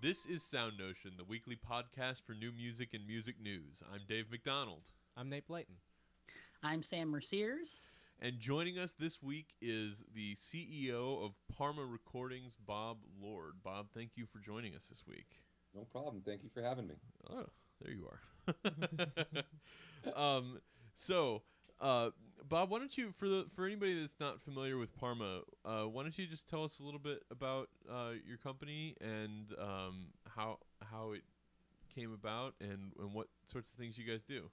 This is SoundNotion, the weekly podcast for new music and music news. I'm Dave McDonald. I'm Nate Blayton. I'm Sam Merciers. And joining us this week is the CEO of Parma Recordings, Bob Lord. Bob, thank you for joining us this week. No problem. Thank you for having me. Oh, there you are. Bob, why don't you, for anybody that's not familiar with Parma, why don't you just tell us a little bit about your company and how it came about and what sorts of things you guys do?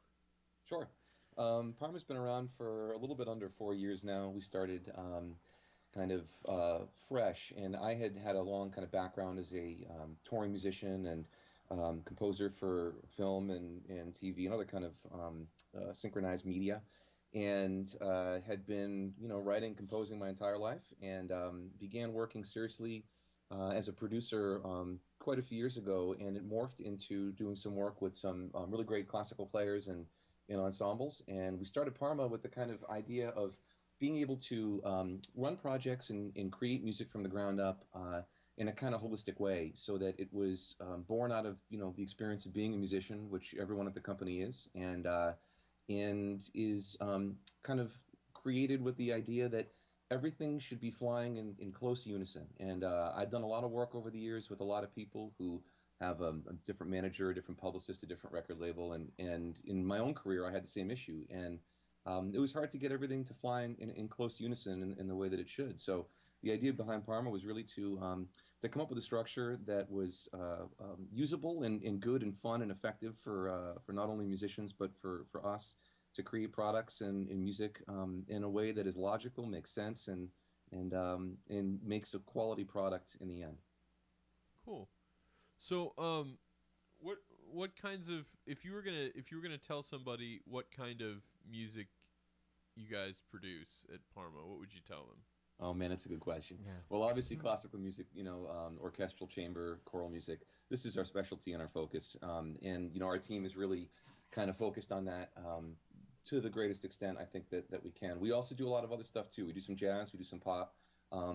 Sure. Parma's been around for a little bit under 4 years now. We started fresh, and I had a long kind of background as a touring musician and composer for film and TV and other kind of synchronized media, and had been writing, composing my entire life, and began working seriously as a producer quite a few years ago, and it morphed into doing some work with some really great classical players and in ensembles. And we started Parma with the kind of idea of being able to run projects and create music from the ground up in a kind of holistic way, so that it was born out of the experience of being a musician, which everyone at the company is, and is kind of created with the idea that everything should be flying in close unison. And I've done a lot of work over the years with a lot of people who have a different manager, a different publicist, a different record label, and in my own career I had the same issue, and it was hard to get everything to fly in close unison in the way that it should. So the idea behind Parma was really to come up with a structure that was usable and good and fun and effective for not only musicians but for us to create products and music in a way that is logical, makes sense, and makes a quality product in the end. Cool. So, what kinds of, if you were gonna tell somebody what kind of music you guys produce at Parma, what would you tell them? Oh man, that's a good question. Yeah. Well, obviously classical music, orchestral, chamber, choral music. This is our specialty and our focus, and our team is really kind of focused on that to the greatest extent I think that we can. We also do a lot of other stuff too. We do some jazz, we do some pop,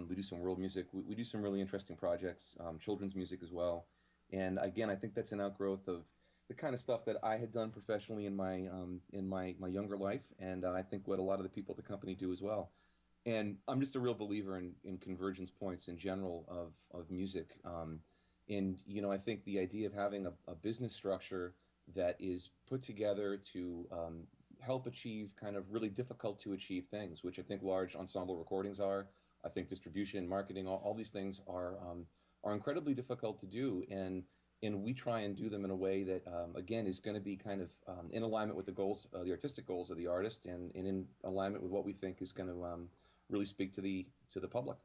we do some world music. We do some really interesting projects, children's music as well. And again, I think that's an outgrowth of the kind of stuff that I had done professionally in my younger life, and I think what a lot of the people at the company do as well. And I'm just a real believer in convergence points in general of music. And I think the idea of having a business structure that is put together to help achieve kind of really difficult to achieve things, which I think large ensemble recordings are. I think distribution, marketing, all these things are incredibly difficult to do, and we try and do them in a way that again is going to be kind of in alignment with the goals, the artistic goals of the artist, and in alignment with what we think is going to really speak to the public.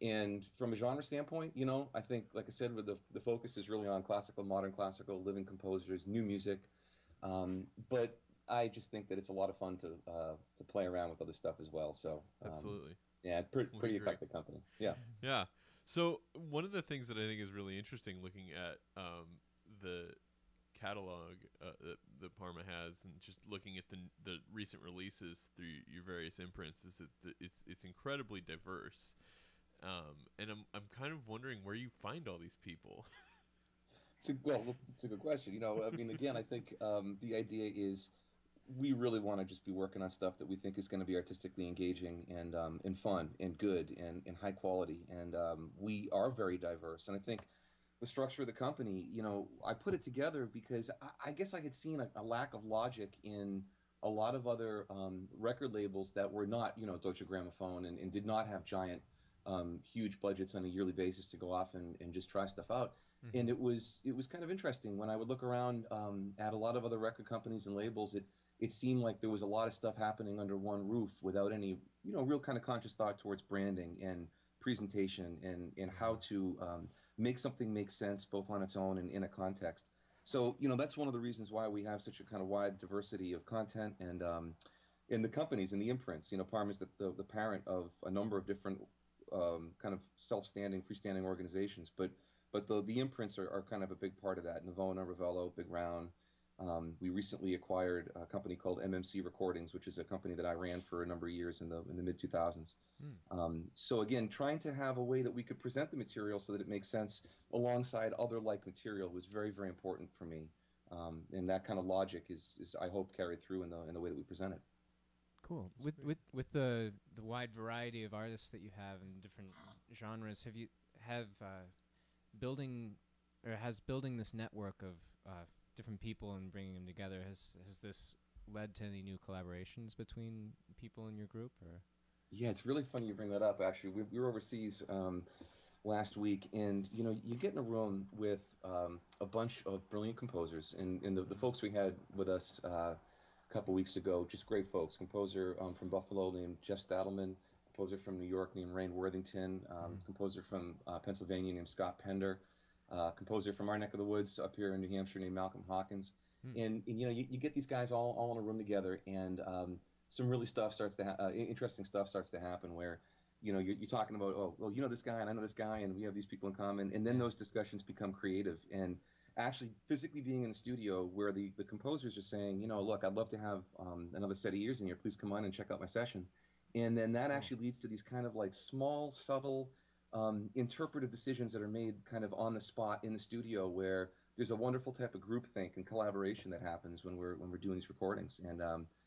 And from a genre standpoint, I think, like I said, with the focus is really on classical, modern classical, living composers, new music, but I just think that it's a lot of fun to play around with other stuff as well. So Absolutely. yeah, pretty eclectic company. Yeah. Yeah. So one of the things that I think is really interesting looking at the catalog that Parma has, and just looking at the recent releases through your various imprints, is that it's incredibly diverse. And I'm kind of wondering where you find all these people. It's a good question. I mean, again, I think the idea is we really want to just be working on stuff that we think is going to be artistically engaging and fun and good and high quality. And we are very diverse. And I think the structure of the company, I put it together because I guess I had seen a lack of logic in a lot of other record labels that were not, Deutsche Grammophon and did not have giant, huge budgets on a yearly basis to go off and just try stuff out. Mm-hmm. And it was kind of interesting when I would look around at a lot of other record companies and labels. It seemed like there was a lot of stuff happening under one roof without any, real kind of conscious thought towards branding and presentation and how to make something make sense both on its own and in a context. So, that's one of the reasons why we have such a kind of wide diversity of content and in the companies and the imprints. Parma is the parent of a number of different kind of self-standing, freestanding organizations, but the imprints are kind of a big part of that. Navona, Ravello, Big Round, We recently acquired a company called MMC Recordings, which is a company that I ran for a number of years in the mid 2000s. So again, trying to have a way that we could present the material so that it makes sense alongside other like material was very, very important for me. And that kind of logic is I hope carried through in the way that we present it. Cool. That's With the wide variety of artists that you have in different genres, have building or has building this network of different people and bringing them together, has this led to any new collaborations between people in your group? Or Yeah, it's really funny you bring that up. Actually, we were overseas last week, and you get in a room with a bunch of brilliant composers, and the folks we had with us a couple weeks ago, just great folks. Composer from Buffalo named Jeff Stadelman, composer from New York named Rain Worthington, composer from Pennsylvania named Scott Pender, composer from our neck of the woods up here in New Hampshire named Malcolm Hawkins. And you get these guys all in a room together, and some really interesting stuff starts to happen where you're talking about, oh, well, this guy and I know this guy and we have these people in common, and then those discussions become creative, and actually physically being in the studio where the composers are saying, look, I'd love to have another set of ears in here, please come on and check out my session. And then that actually leads to these kind of like small, subtle interpretive decisions that are made kind of on the spot in the studio, where there's a wonderful type of groupthink and collaboration that happens when we're doing these recordings. And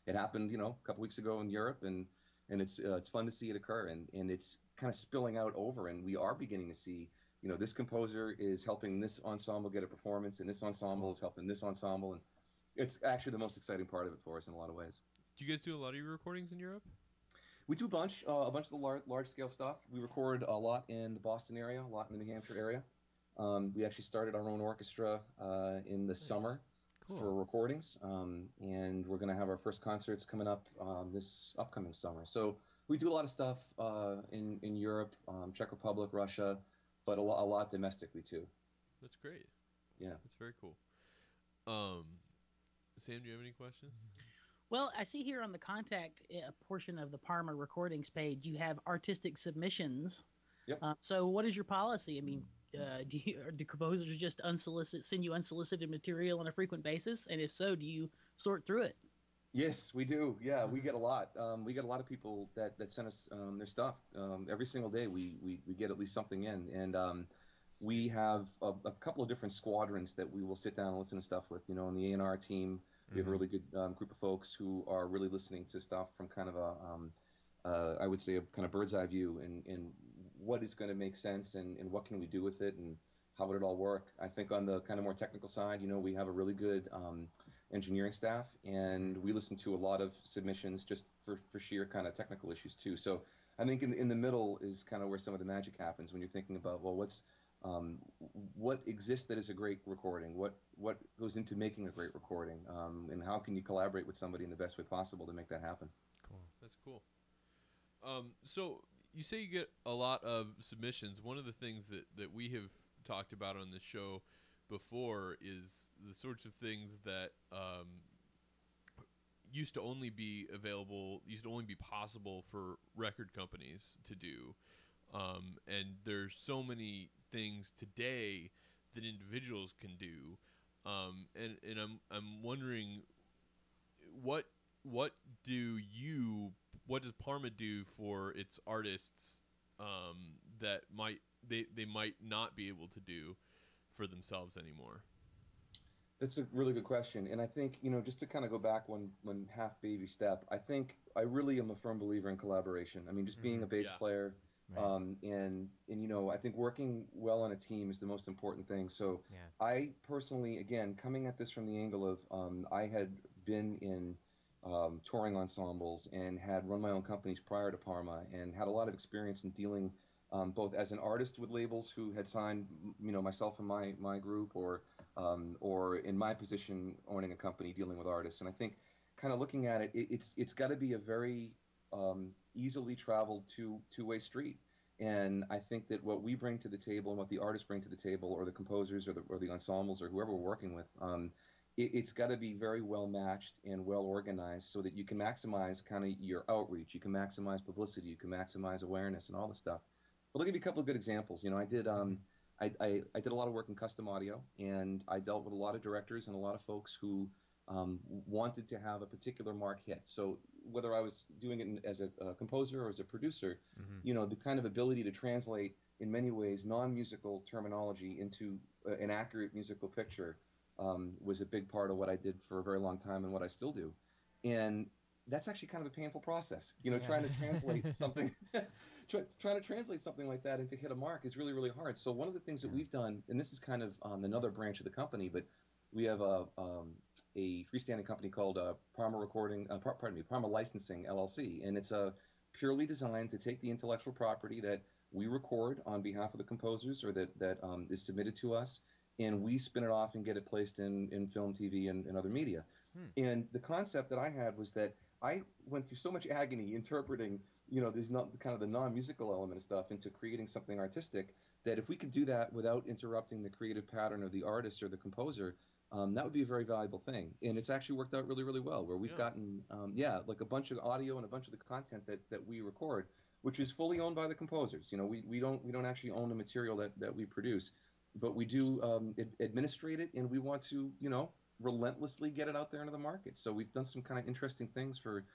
it happened, a couple weeks ago in Europe, and it's fun to see it occur, and it's kind of spilling out over, and we are beginning to see, this composer is helping this ensemble get a performance, and this ensemble is helping this ensemble, and it's actually the most exciting part of it for us in a lot of ways. Do you guys do a lot of your recordings in Europe? We do a bunch of the large scale stuff. We record a lot in the Boston area, a lot in the New Hampshire area. We actually started our own orchestra in the summer for recordings, and we're going to have our first concerts coming up this upcoming summer. So we do a lot of stuff in Europe, Czech Republic, Russia, but a lot domestically too. That's great. Yeah, that's very cool. Sam, do you have any questions? Well, I see here on the contact portion of the Parma recordings page, you have artistic submissions. Yep. So what is your policy? I mean, do composers just send you unsolicited material on a frequent basis? And if so, do you sort through it? Yes, we do. Yeah, we get a lot. We get a lot of people that send us their stuff. Every single day we get at least something in. And we have a couple of different squadrons that we will sit down and listen to stuff with. On the A&R team, we have a really good group of folks who are really listening to stuff from kind of I would say a kind of bird's eye view, and what is going to make sense, and what can we do with it, and how would it all work. I think on the kind of more technical side, we have a really good engineering staff, and we listen to a lot of submissions just for sheer kind of technical issues too. So I think in the middle is kind of where some of the magic happens when you're thinking about, well, what exists that is a great recording, what goes into making a great recording, and how can you collaborate with somebody in the best way possible to make that happen. Cool. That's cool. So you say you get a lot of submissions. One of the things that we have talked about on the show before is the sorts of things that used to only be possible for record companies to do. And there's so many things today that individuals can do. And I'm wondering what does Parma do for its artists that they might not be able to do for themselves anymore? That's a really good question, and I think just to kind of go back one half baby step, I think I really am a firm believer in collaboration. I mean, just being a bass player, right. And I think working well on a team is the most important thing. So I personally, again, coming at this from the angle of I had been in touring ensembles and had run my own companies prior to Parma, and had a lot of experience in dealing both as an artist with labels who had signed myself and my group, or in my position owning a company dealing with artists. And I think kind of looking at it, it's got to be a very easily traveled two-way street. And I think that what we bring to the table and what the artists bring to the table, or the composers or the ensembles or whoever we're working with, it's got to be very well matched and well organized so that you can maximize kind of your outreach, you can maximize publicity, you can maximize awareness and all this stuff. But I'll give you a couple of good examples. I I did a lot of work in custom audio, and I dealt with a lot of directors and a lot of folks who wanted to have a particular mark hit. So whether I was doing it as a composer or as a producer, the kind of ability to translate in many ways non-musical terminology into an accurate musical picture was a big part of what I did for a very long time and what I still do. And that's actually kind of a painful process, trying to translate something, trying to translate something like that and to hit a mark is really, really hard. So one of the things that we've done, and this is kind of another branch of the company, but we have a freestanding company called Parma Licensing LLC, and it's purely designed to take the intellectual property that we record on behalf of the composers or that is submitted to us, and we spin it off and get it placed in film, TV, and other media. And the concept that I had was that I went through so much agony interpreting, there's not kind of the non-musical element of stuff into creating something artistic, that if we could do that without interrupting the creative pattern of the artist or the composer, that would be a very valuable thing. And it's actually worked out really, really well, where we've gotten, like a bunch of audio and a bunch of the content that we record, which is fully owned by the composers. We don't actually own the material that we produce, but we do administrate it, and we want to, relentlessly get it out there into the market. So we've done some kind of interesting things for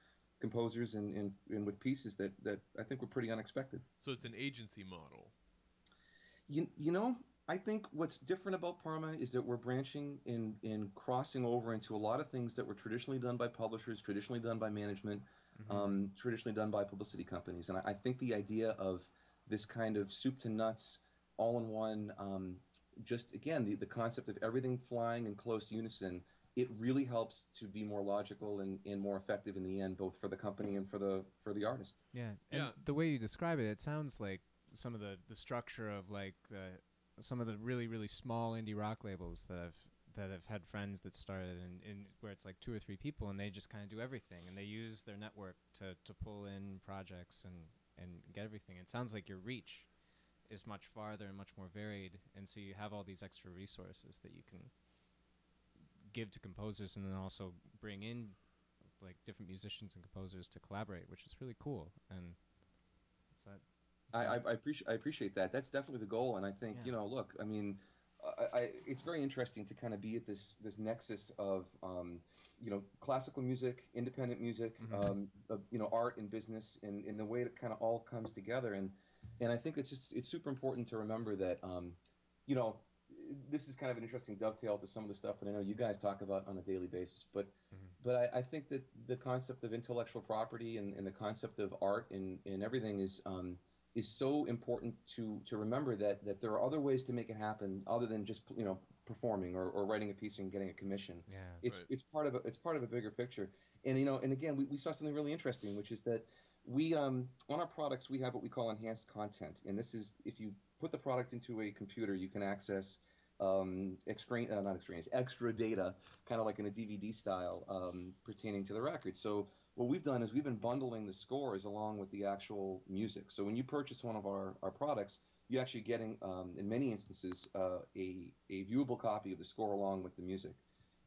composers and with pieces that I think were pretty unexpected. So it's an agency model. I think what's different about Parma is that we're branching in crossing over into a lot of things that were traditionally done by publishers, traditionally done by management, traditionally done by publicity companies. And I think the idea of this kind of soup to nuts, all-in-one, just, again, the concept of everything flying in close unison, it really helps to be more logical and more effective in the end, both for the company and for the artist. Yeah. And the way you describe it, it sounds like some of the structure of like some of the really, really small indie rock labels that have had friends that started in where it's like 2 or 3 people, and they just kind of do everything, and they use their network to pull in projects and get everything. It sounds like your reach is much farther and much more varied, and so you have all these extra resources that you can give to composers, and then also bring in like different musicians and composers to collaborate, which is really cool. And it's I appreciate that. That's definitely the goal, and I think look, I mean, it's very interesting to kind of be at this nexus of classical music, independent music, art and business, and the way it kind of all comes together. And I think it's super important to remember that this is kind of an interesting dovetail to some of the stuff that I know you guys talk about on a daily basis. But I think that the concept of intellectual property and the concept of art and everything is so important to remember that there are other ways to make it happen other than just performing or writing a piece and getting a commission. Yeah, it's part of a bigger picture. And and again we saw something really interesting, which is that we on our products we have what we call enhanced content, and this is if you put the product into a computer, you can access extra data, kind of like in a DVD style, pertaining to the record. So what we've done is we've been bundling the scores along with the actual music. So when you purchase one of our products, you're actually getting, in many instances, a viewable copy of the score along with the music.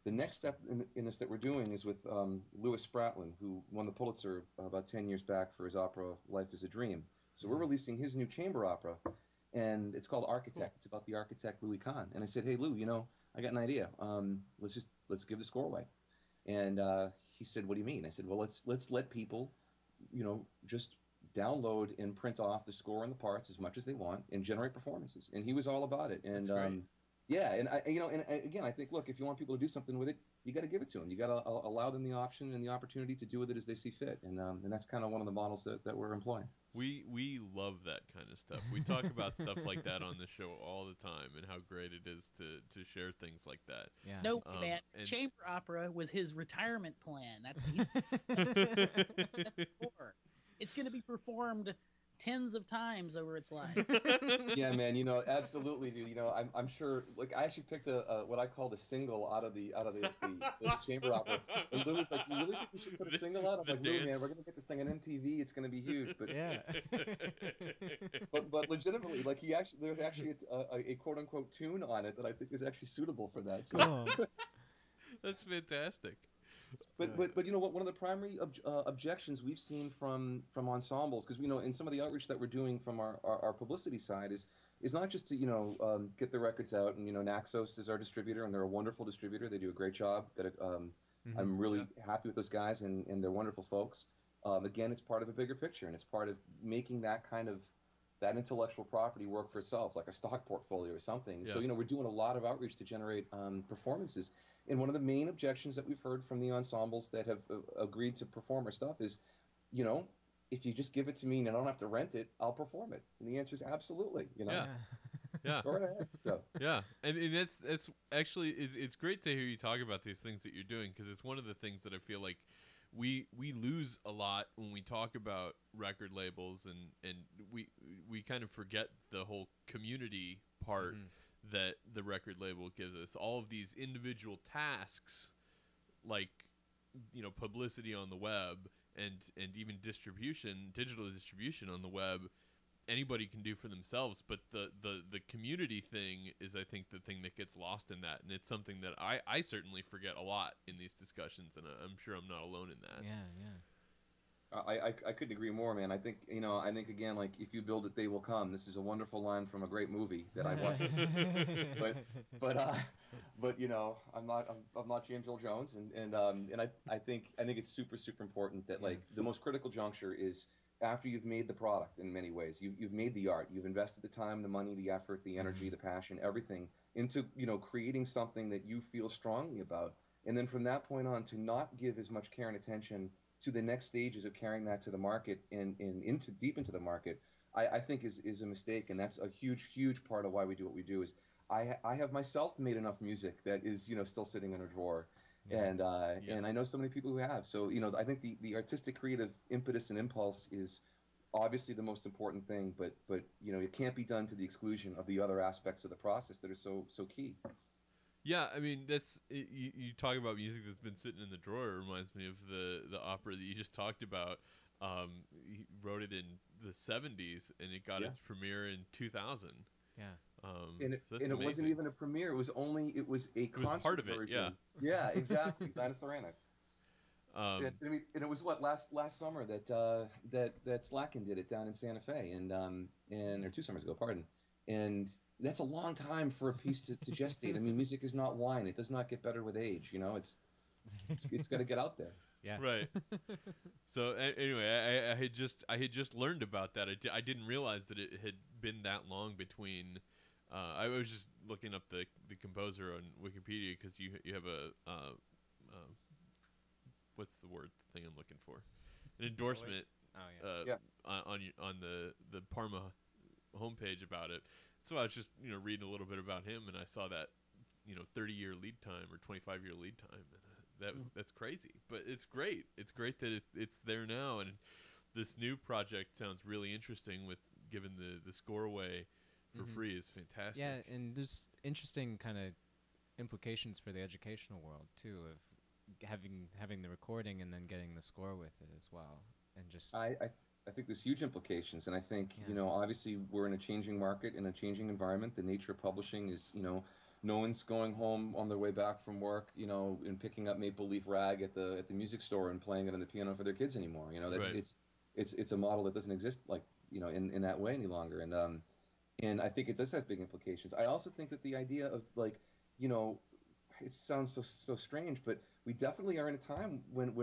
The next step in this that we're doing is with Louis Spratlin, who won the Pulitzer about 10 years back for his opera Life is a Dream. So we're releasing his new chamber opera, and it's called Architect. Cool. It's about the architect Louis Kahn. And I said, hey, Lou, I got an idea. Let's give the score away. And he said, what do you mean? I said, well, let's let people, just download and print off the score and the parts as much as they want and generate performances. And he was all about it. And and again, I think, look, if you want people to do something with it, you got to give it to them. You got to allow them the option and the opportunity to do with it as they see fit. And that's kind of one of the models that we're employing. We love that kind of stuff. We talk about stuff like that on the show all the time, and how great it is to share things like that. Yeah. No, man. Chamber opera was his retirement plan. That's score. It's going to be performed tens of times over its life. Yeah, man. Absolutely, dude. I'm sure. Like, I actually picked a what I called a single out of the chamber opera. And Lou was like, "You really think we should put a single out?" I'm like, "Lou, man, we're gonna get this thing on MTV. It's gonna be huge." But yeah. but legitimately, like there's actually a quote unquote tune on it that I think is actually suitable for that. So. Cool. That's fantastic. But one of the primary objections we've seen from ensembles, because in some of the outreach that we're doing from our publicity side is is not just to get the records out, and Naxos is our distributor, and they're a wonderful distributor. They do a great job. I'm really happy with those guys, and they're wonderful folks. Again, it's part of a bigger picture, and it's part of making that intellectual property work for itself, like a stock portfolio or something. Yeah. So we're doing a lot of outreach to generate performances. And one of the main objections that we've heard from the ensembles that have agreed to perform our stuff is, if you just give it to me and I don't have to rent it, I'll perform it. And the answer is absolutely. Yeah. Yeah. Go right ahead. So. Yeah, and that's actually it's great to hear you talk about these things that you're doing, because it's one of the things that I feel like we lose a lot when we talk about record labels, and we kind of forget the whole community part that the record label gives us. All of these individual tasks, like publicity on the web and even digital distribution on the web, anybody can do for themselves, but the community thing is, I think, the thing that gets lost in that, and it's something that I certainly forget a lot in these discussions, and I'm sure I'm not alone in that. I couldn't agree more, man. I think again, like, if you build it, they will come. This is a wonderful line from a great movie that I watched. but I'm not James Earl Jones, and I think it's super important that, like, the most critical juncture is after you've made the product. In many ways, you've made the art, you've invested the time, the money, the effort, the energy, the passion, everything into creating something that you feel strongly about, and then from that point on, to not give as much care and attention to the next stages of carrying that to the market and deep into the market, I think is a mistake. And that's a huge part of why we do what we do. Is I have myself made enough music that is still sitting in a drawer. And I know so many people who have. So I think the artistic creative impetus and impulse is obviously the most important thing, but it can't be done to the exclusion of the other aspects of the process that are so key. Yeah, I mean, you talk about music that's been sitting in the drawer. It reminds me of the opera that you just talked about. He wrote it in the 70s, and it got its premiere in 2000. Yeah. And it wasn't even a premiere. It was a concert part of it, version. Yeah, exactly. Dinosaur Annex. And it was last summer that Slacken did it down in Santa Fe, or 2 summers ago, pardon. And that's a long time for a piece to gestate. I mean, music is not wine; it does not get better with age. It's got to get out there. Yeah. Right. So anyway, I had just learned about that. I didn't realize that it had been that long between. I was just looking up the composer on Wikipedia, because you have a what's the word thing I'm looking for? An endorsement. On the Parma homepage about it. So I was just reading a little bit about him, and I saw that 30-year lead time or 25-year lead time, and that's crazy. But it's great. It's great that it's there now, and this new project sounds really interesting, with giving the score away for free is fantastic. Yeah, and there's interesting kind of implications for the educational world too, of having the recording and then getting the score with it as well, and just I think there's huge implications, and I think obviously we're in a changing market, in a changing environment. The nature of publishing is no one's going home on their way back from work and picking up Maple Leaf Rag at the music store and playing it on the piano for their kids anymore. That's right. It's a model that doesn't exist in that way any longer, and I think it does have big implications. I also think that the idea of it sounds so strange, but we definitely are in a time when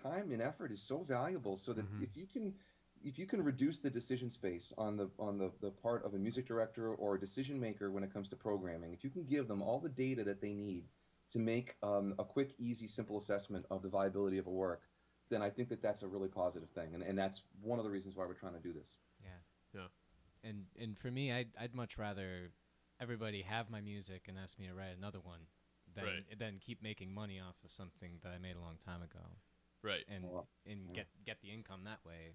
time and effort is so valuable, so that if you can reduce the decision space on the part of a music director or a decision maker when it comes to programming, if you can give them all the data that they need to make a quick, easy, simple assessment of the viability of a work, then I think that that's a really positive thing, and that's one of the reasons why we're trying to do this. Yeah. And for me, I'd much rather everybody have my music and ask me to write another one than keep making money off of something that I made a long time ago. Right. And get the income that way.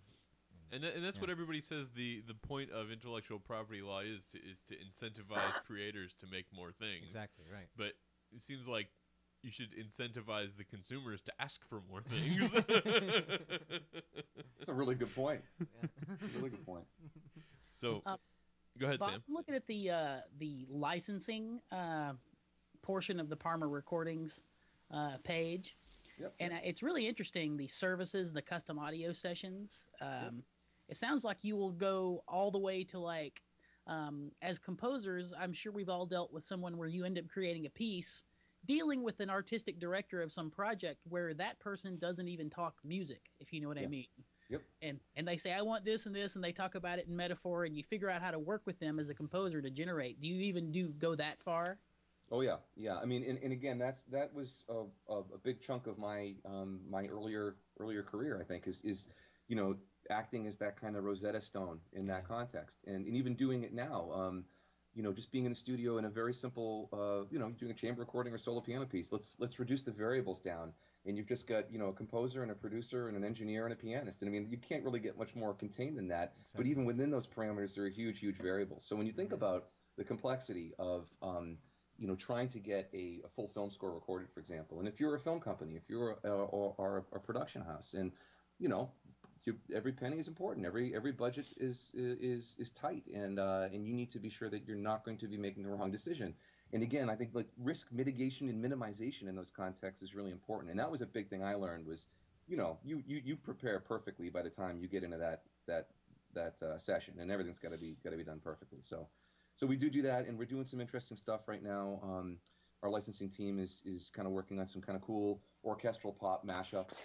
And that's what everybody says the point of intellectual property law is to incentivize creators to make more things. Exactly, right. But it seems like you should incentivize the consumers to ask for more things. That's a really good point. Really good point. So, go ahead, Bob, Sam. I'm looking at the licensing portion of the Parma Recordings page. Yep. And it's really interesting, the services, the custom audio sessions. It sounds like you will go all the way to As composers, I'm sure we've all dealt with someone where you end up creating a piece, dealing with an artistic director of some project where that person doesn't even talk music, if you know what I Yeah. mean. Yep. And they say, I want this and this, and they talk about it in metaphor, and you figure out how to work with them as a composer to generate. Do you even go that far? Oh yeah, yeah. I mean, and again, that was a big chunk of my my earlier career. I think is you know acting as that kind of Rosetta Stone in that context, and even doing it now. You know, just being in the studio in a very simple, you know, doing a chamber recording or solo piano piece. Let's reduce the variables down, and you've just got a composer and a producer and an engineer and a pianist. And I mean, you can't really get much more contained than that. Exactly. But even within those parameters, there are huge variables. So when you think about the complexity of trying to get a full film score recorded, for example. And if you're a film company, if you're a production house, and you know, every penny is important. Every budget is tight, and you need to be sure that you're not going to be making the wrong decision. And again, I think like risk mitigation and minimization in those contexts is really important. And that was a big thing I learned was, you prepare perfectly by the time you get into that session, and everything's got to be done perfectly. So we do that, and we're doing some interesting stuff right now. Our licensing team is kind of working on some kind of cool orchestral pop mashups,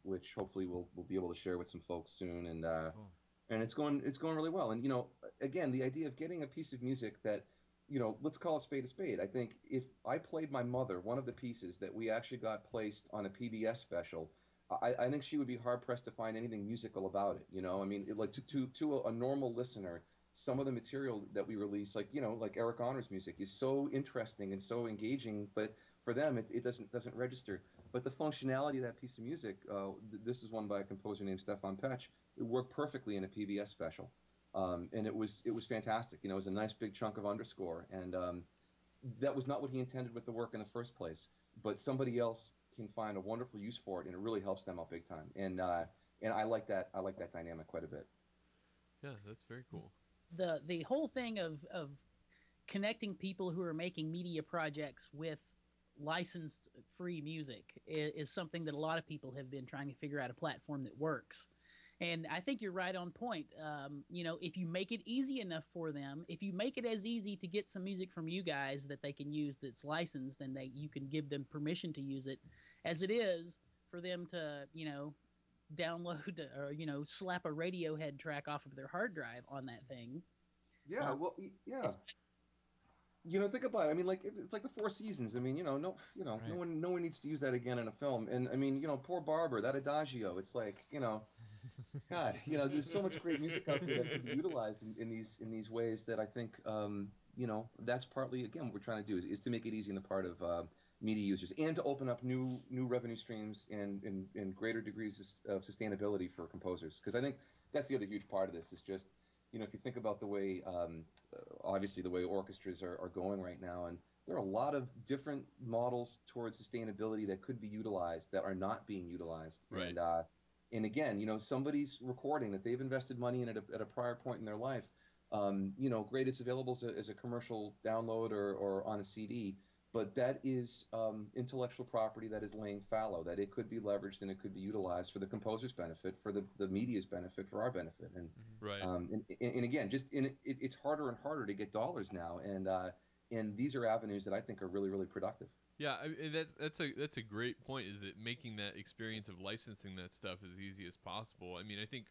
which hopefully we'll be able to share with some folks soon. And Cool. and it's going really well. And again, the idea of getting a piece of music that, let's call a spade a spade. I think if I played my mother one of the pieces that we actually got placed on a PBS special, I think she would be hard pressed to find anything musical about it. I mean, like to a normal listener, some of the material that we release, like like Eric Honor's music, is so interesting and so engaging, but for them it doesn't register. But the functionality of that piece of music, this is one by a composer named Stefan Petch. It worked perfectly in a PBS special, and it was fantastic. It was a nice big chunk of underscore, and that was not what he intended with the work in the first place. But somebody else can find a wonderful use for it, and it really helps them out big time. And I like that dynamic quite a bit. Yeah, that's very cool. The whole thing of connecting people who are making media projects with licensed free music is something that a lot of people have been trying to figure out a platform that works. And I think you're right on point. If you make it easy enough for them, if you make it as easy to get some music from you guys that they can use that's licensed, and you can give them permission to use it, as it is for them to, download or slap a Radiohead track off of their hard drive on that thing. Yeah, well, yeah. Think about it. I mean, like it's like the Four Seasons. I mean, no, Right. no one needs to use that again in a film. And I mean, poor Barber, that Adagio. It's like, God, there's so much great music out there that can be utilized in these ways that I think, that's partly again what we're trying to do is to make it easy in the part of media users, and to open up new revenue streams and greater degrees of sustainability for composers. Because I think that's the other huge part of this is just, if you think about the way, obviously the way orchestras are going right now, and there are a lot of different models towards sustainability that could be utilized that are not being utilized. Right. And again, somebody's recording that they've invested money in at a prior point in their life. Great, it's available as a commercial download or on a CD. But that is intellectual property that is laying fallow, that it could be leveraged and it could be utilized for the composer's benefit, for the media's benefit, for our benefit. And Right. and again, just it's harder and harder to get dollars now, and these are avenues that I think are really productive. Yeah, that's a great point. Is that making that experience of licensing that stuff as easy as possible? I mean, I think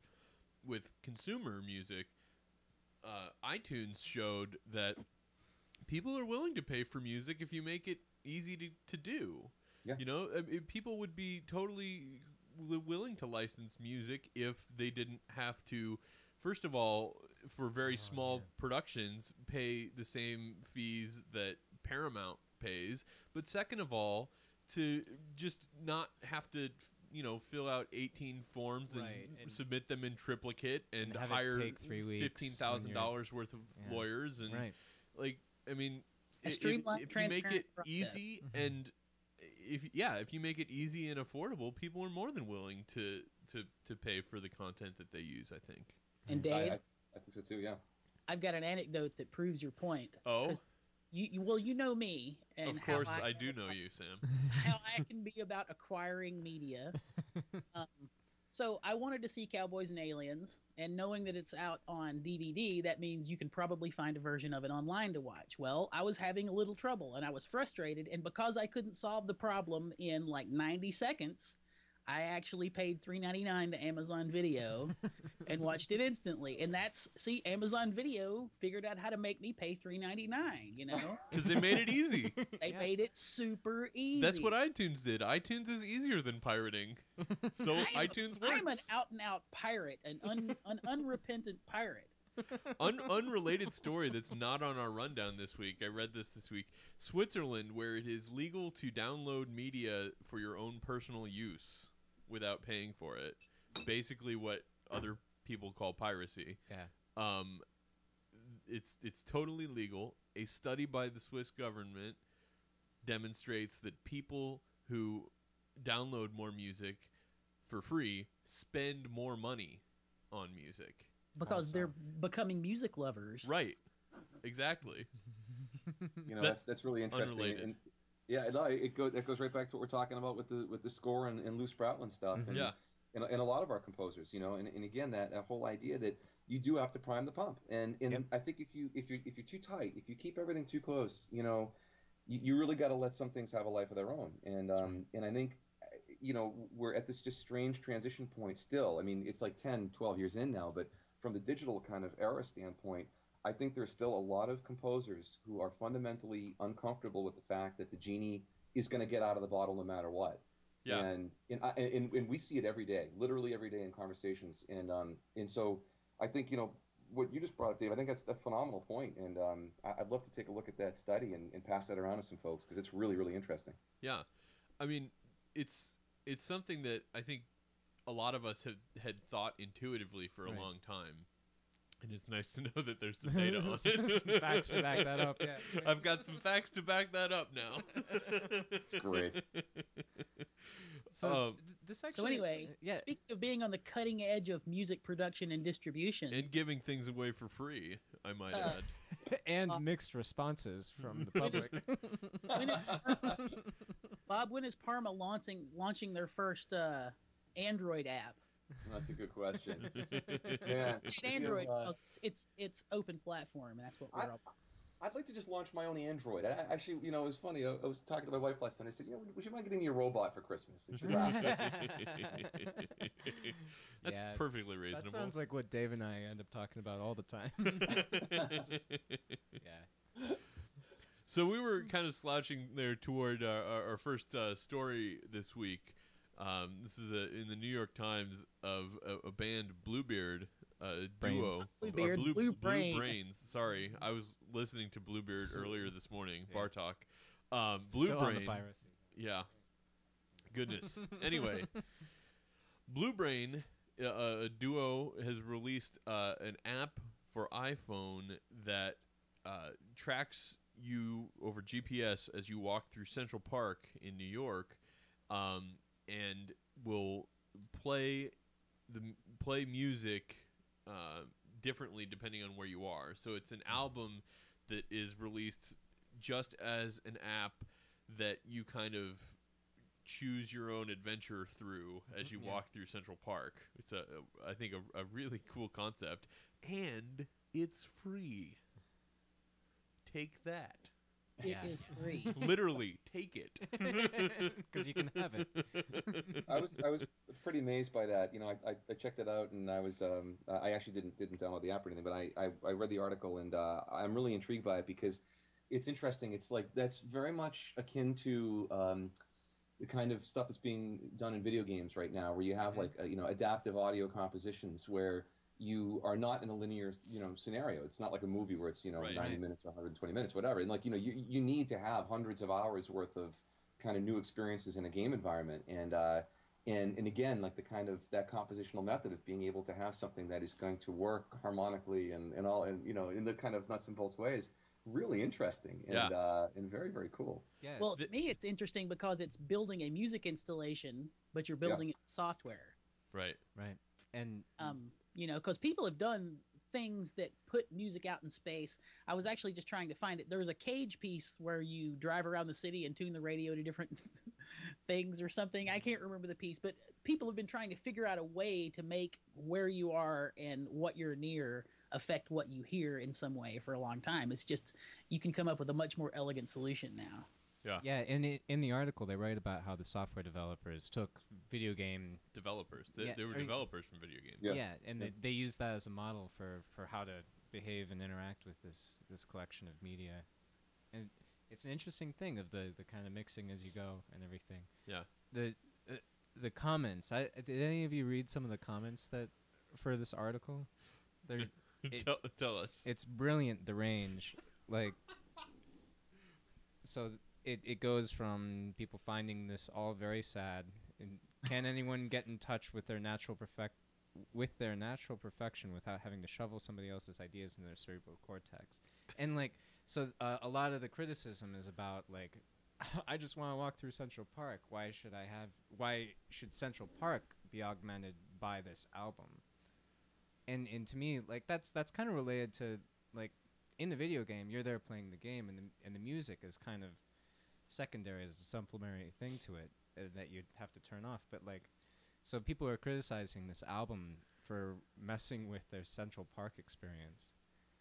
with consumer music, iTunes showed that people are willing to pay for music if you make it easy to do. Yeah. People would be totally willing to license music if they didn't have to, first of all, for very small productions, pay the same fees that Paramount pays, but second of all, to just not have to fill out 18 forms and submit them in triplicate and have it hire take 3 weeks $15,000 worth of lawyers and like, I mean, if you make it easy and if you make it easy and affordable, people are more than willing to pay for the content that they use, I think. And Dave, I think so too. Yeah. I've got an anecdote that proves your point. Oh, you know me, and of course I do know you, Sam. How I can be about acquiring media. So I wanted to see Cowboys and Aliens, and knowing that it's out on DVD, that means you can probably find a version of it online to watch. Well, I was having a little trouble, and I was frustrated, and because I couldn't solve the problem in like 90 seconds, I actually paid $3.99 to Amazon Video and watched it instantly. And Amazon Video figured out how to make me pay $3.99, you know? Because they made it easy. They made it super easy. That's what iTunes did. iTunes is easier than pirating. So iTunes works. I'm an out-and-out pirate, an unrepentant pirate. Unrelated story that's not on our rundown this week. I read this week. Switzerland, where it is legal to download media for your own personal use without paying for it. Basically what other people call piracy. Yeah. It's totally legal. A study by the Swiss government demonstrates that people who download more music for free spend more money on music. Because they're becoming music lovers. Right. Exactly. You know, that's really interesting. Unrelated. And yeah, that goes right back to what we're talking about with the score and Lou Sproutlin stuff. And, Yeah. And a lot of our composers, you know, and again that whole idea that you do have to prime the pump. And Yep. I think if you're too tight, if you keep everything too close, you know, you really got to let some things have a life of their own. And and I think, you know, we're at this just strange transition point still. I mean, it's like 10, 12 years in now, but from the digital kind of era standpoint, I think there's still a lot of composers who are fundamentally uncomfortable with the fact that the genie is going to get out of the bottle no matter what. Yeah. And we see it every day, literally every day in conversations. And so I think, you know, what you just brought up, Dave, I think that's a phenomenal point. And I'd love to take a look at that study and pass that around to some folks because it's really, really interesting. Yeah. I mean, it's something that I think a lot of us had thought intuitively for a long time. And it's nice to know that there's some data on it. Some facts to back that up, yeah. I've got some facts to back that up now. It's great. So this actually. So anyway, yeah. speaking of being on the cutting edge of music production and distribution, And giving things away for free, I might add. And mixed responses from the public. Bob, when is Parma launching their first Android app? That's a good question. Yeah, It's Android. It's open platform, and that's what we're up. I'd like to just launch my own Android. Actually, you know, it was funny. I was talking to my wife last night. I said, you know, would you mind getting me a robot for Christmas? And she laughed. That's Yeah, perfectly reasonable. That sounds like what Dave and I end up talking about all the time. Yeah. So we were kind of slouching there toward our first story this week. This is in the New York Times of a band, Bluebeard, duo. Bluebeard, Blue Blue Brain. Brains. Sorry, I was listening to Bluebeard earlier this morning. Yeah. Bar talk. Blue Still Brain. on the piracy. Yeah. Goodness. Anyway, Blue Brain, a duo, has released an app for iPhone that tracks you over GPS as you walk through Central Park in New York, and will play music differently depending on where you are. So it's an album that is released just as an app that you kind of choose your own adventure through as you walk through Central Park. It's I think a really cool concept, and it's free. Take that. It is free. Literally, take it. Because you can have it. I was pretty amazed by that. You know, I checked it out, and I was I actually didn't download the app or anything, but I read the article, and I'm really intrigued by it because it's interesting. It's like that's very much akin to the kind of stuff that's being done in video games right now, where you have like you know, adaptive audio compositions where you are not in a linear, you know, scenario. It's not like a movie where it's, you know, Right. 90 minutes or 120 minutes, whatever. And like, you know, you need to have hundreds of hours worth of kind of new experiences in a game environment. And again, like the kind of that compositional method of being able to have something that is going to work harmonically and all, and, you know, in the kind of nuts and bolts ways, really interesting and very, very cool. Yeah. Well, to me, it's interesting because it's building a music installation, but you're building it in software. Right. Right. And You know, because people have done things that put music out in space. I was actually just trying to find it. There's a Cage piece where you drive around the city and tune the radio to different things or something. I can't remember the piece, but people have been trying to figure out a way to make where you are and what you're near affect what you hear in some way for a long time. It's just you can come up with a much more elegant solution now. Yeah. Yeah, in the article they write about how the software developers took video game developers. They were I mean, developers from video games. Yeah. yeah, and they use that as a model for how to behave and interact with this collection of media, and it's an interesting thing of the kind of mixing as you go and everything. Yeah. The comments. Did any of you read some of the comments that for this article? They're Tell us. It's brilliant, the range. Like, so it goes from people finding this all very sad, and can anyone get in touch with their natural perfection without having to shovel somebody else's ideas in their cerebral cortex? And like, so a lot of the criticism is about like, I just want to walk through Central Park. Why should Central Park be augmented by this album? And to me, like that's kind of related to like in the video game, you're there playing the game, and the music is kind of secondary as a supplementary thing to it that you'd have to turn off. But like, so people are criticizing this album for messing with their Central Park experience.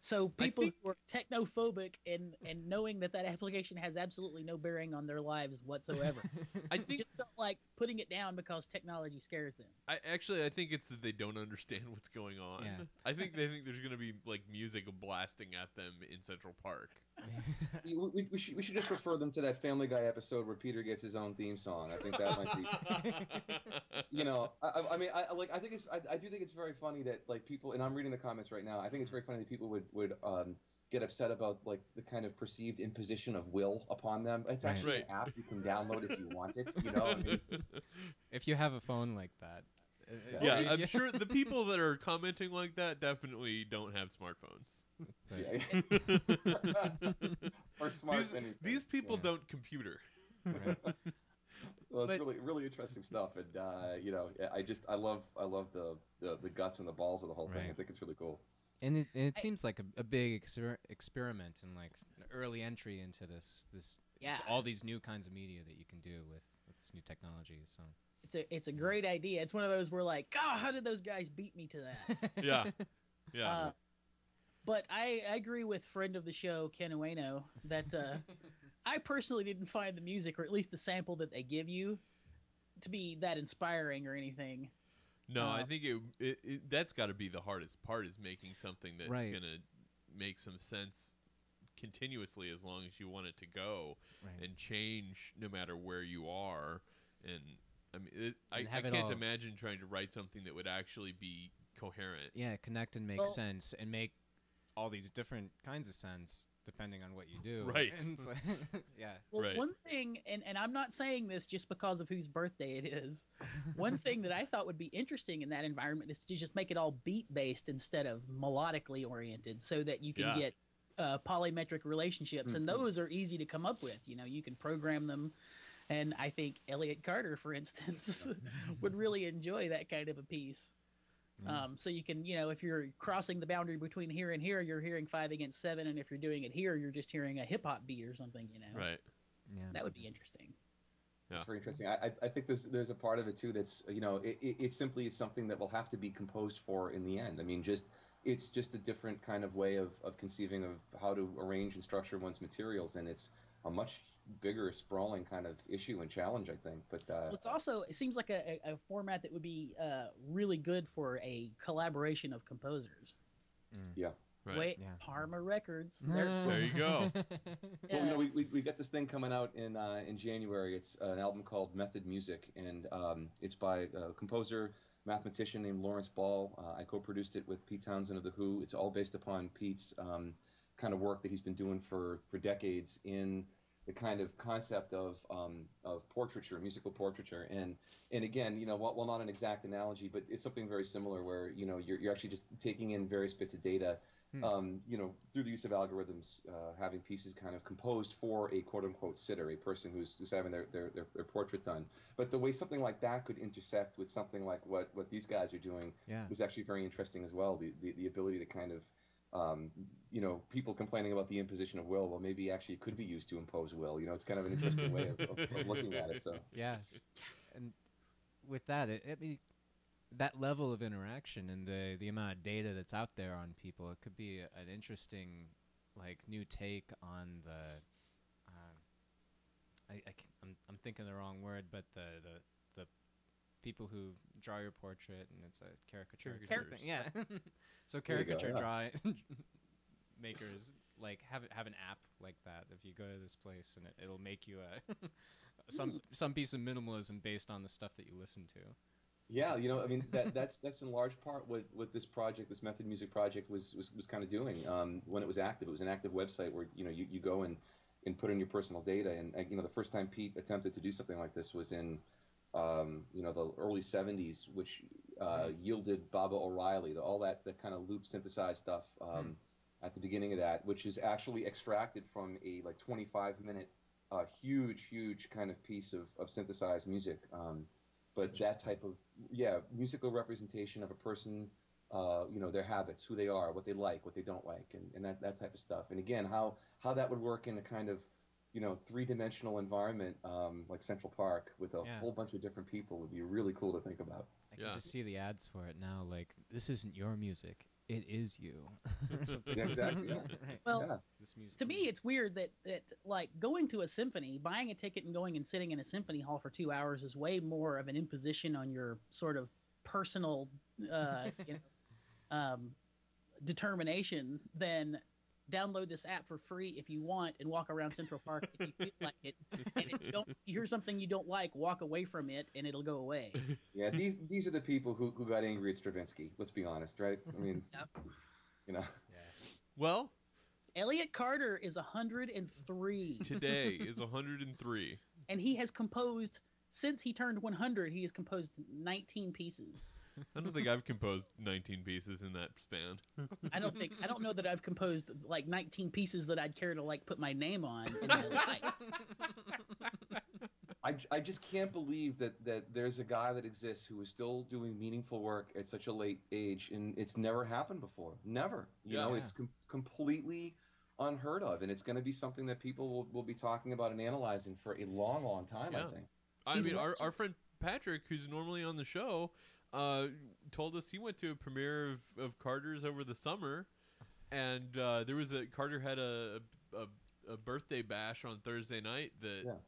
So people who are technophobic and knowing that application has absolutely no bearing on their lives whatsoever. I think just don't like putting it down because technology scares them. I think it's that they don't understand what's going on. Yeah. I think they think there's going to be like music blasting at them in Central Park. We should just refer them to that Family Guy episode where Peter gets his own theme song. I think that might be, you know, I mean, I think I do think it's very funny that like people, and I'm reading the comments right now. I think it's very funny that people would get upset about like the kind of perceived imposition of will upon them. It's actually an app you can download if you want it. You know, I mean, if you have a phone like that. Yeah, I'm sure the people that are commenting like that definitely don't have smartphones. Or smart. These people don't computer. Right. Well, it's really, really interesting stuff, and you know, I love the guts and the balls of the whole thing. I think it's really cool. And it seems like a big experiment and like an early entry into this all these new kinds of media that you can do with this new technology. So it's a great idea. It's one of those where like, God, how did those guys beat me to that? Yeah. But I agree with friend of the show Ken Ueno that I personally didn't find the music, or at least the sample that they give you, to be that inspiring or anything. No, I think that's got to be the hardest part, is making something that's going to make some sense continuously as long as you want it to go and change no matter where you are. And I mean, I can't imagine trying to write something that would actually be coherent. Yeah, connect and make sense and make all these different kinds of sense depending on what you do. Right. Like, yeah. Well, one thing, and I'm not saying this just because of whose birthday it is, one thing that I thought would be interesting in that environment is to just make it all beat-based instead of melodically oriented, so that you can get polymetric relationships, and those are easy to come up with. You know, you can program them, and I think Elliot Carter, for instance, would really enjoy that kind of a piece. So you can, you know, if you're crossing the boundary between here and here, you're hearing 5 against 7, and if you're doing it here, you're just hearing a hip hop beat or something, you know. Right. Yeah. That would be interesting. Yeah. It's very interesting. I think there's a part of it too that's, you know, it simply is something that will have to be composed for in the end. I mean, it's just a different kind of way of conceiving of how to arrange and structure one's materials, and it's a much bigger, sprawling kind of issue and challenge, I think. But well, it seems like a format that would be really good for a collaboration of composers. Yeah. Right. Wait, Parma Records. There you go. Well, you know, we got this thing coming out in January. It's an album called Method Music, and it's by a composer, mathematician named Lawrence Ball. I co-produced it with Pete Townsend of The Who. It's all based upon Pete's kind of work that he's been doing for decades in the kind of concept of portraiture, musical portraiture, and again, you know, while not an exact analogy, but it's something very similar where, you know, you're actually just taking in various bits of data through the use of algorithms, having pieces kind of composed for a quote unquote sitter, a person who's having their portrait done. But the way something like that could intersect with something like what these guys are doing is actually very interesting as well. The ability to kind of, people complaining about the imposition of will. Well, maybe actually it could be used to impose will. It's kind of an interesting way of looking at it. So yeah, and with that, that level of interaction and the amount of data that's out there on people, it could be an interesting, like, new take on the. I'm thinking the wrong word, but the people who draw your portrait, and it's a caricature thing. Yeah. So caricature drawing makers like have an app like that. If you go to this place, and it'll make you some piece of minimalism based on the stuff that you listen to. Yeah, that's in large part what this project, this Method Music project, was kind of doing when it was active. It was an active website where you go and put in your personal data. And the first time Pete attempted to do something like this was in the early '70s, which yielded Baba O'Reilly, all that kind of loop synthesized stuff at the beginning of that, which is actually extracted from a 25-minute huge kind of piece of synthesized music. But that type of musical representation of a person, their habits, who they are, what they like, what they don't like, and that type of stuff. And again, how that would work in a kind of three-dimensional environment like Central Park with a whole bunch of different people would be really cool to think about. I can just see the ads for it now. Like, this isn't your music, it is you. Yeah, exactly. Yeah. Right. Well, this music to me, it's weird that like going to a symphony, buying a ticket and going and sitting in a symphony hall for 2 hours is way more of an imposition on your sort of personal determination than download this app for free if you want and walk around Central Park if you feel like it. And if you hear something you don't like, walk away from it and it'll go away. Yeah, these are the people who got angry at Stravinsky. Let's be honest, right? I mean, Yeah. Well, Elliot Carter is 103. Today is 103. And he has composed, since he turned 100, he has composed 19 pieces. I don't think I've composed 19 pieces in that span. I don't know that I've composed like 19 pieces that I'd care to like put my name on in my life. I just can't believe that there's a guy that exists who is still doing meaningful work at such a late age, and it's never happened before. Never. It's completely unheard of, and it's going to be something that people will be talking about and analyzing for a long, long time, I think. I mean, our friend Patrick, who's normally on the show, told us he went to a premiere of Carter's over the summer, and Carter had a birthday bash on Thursday night that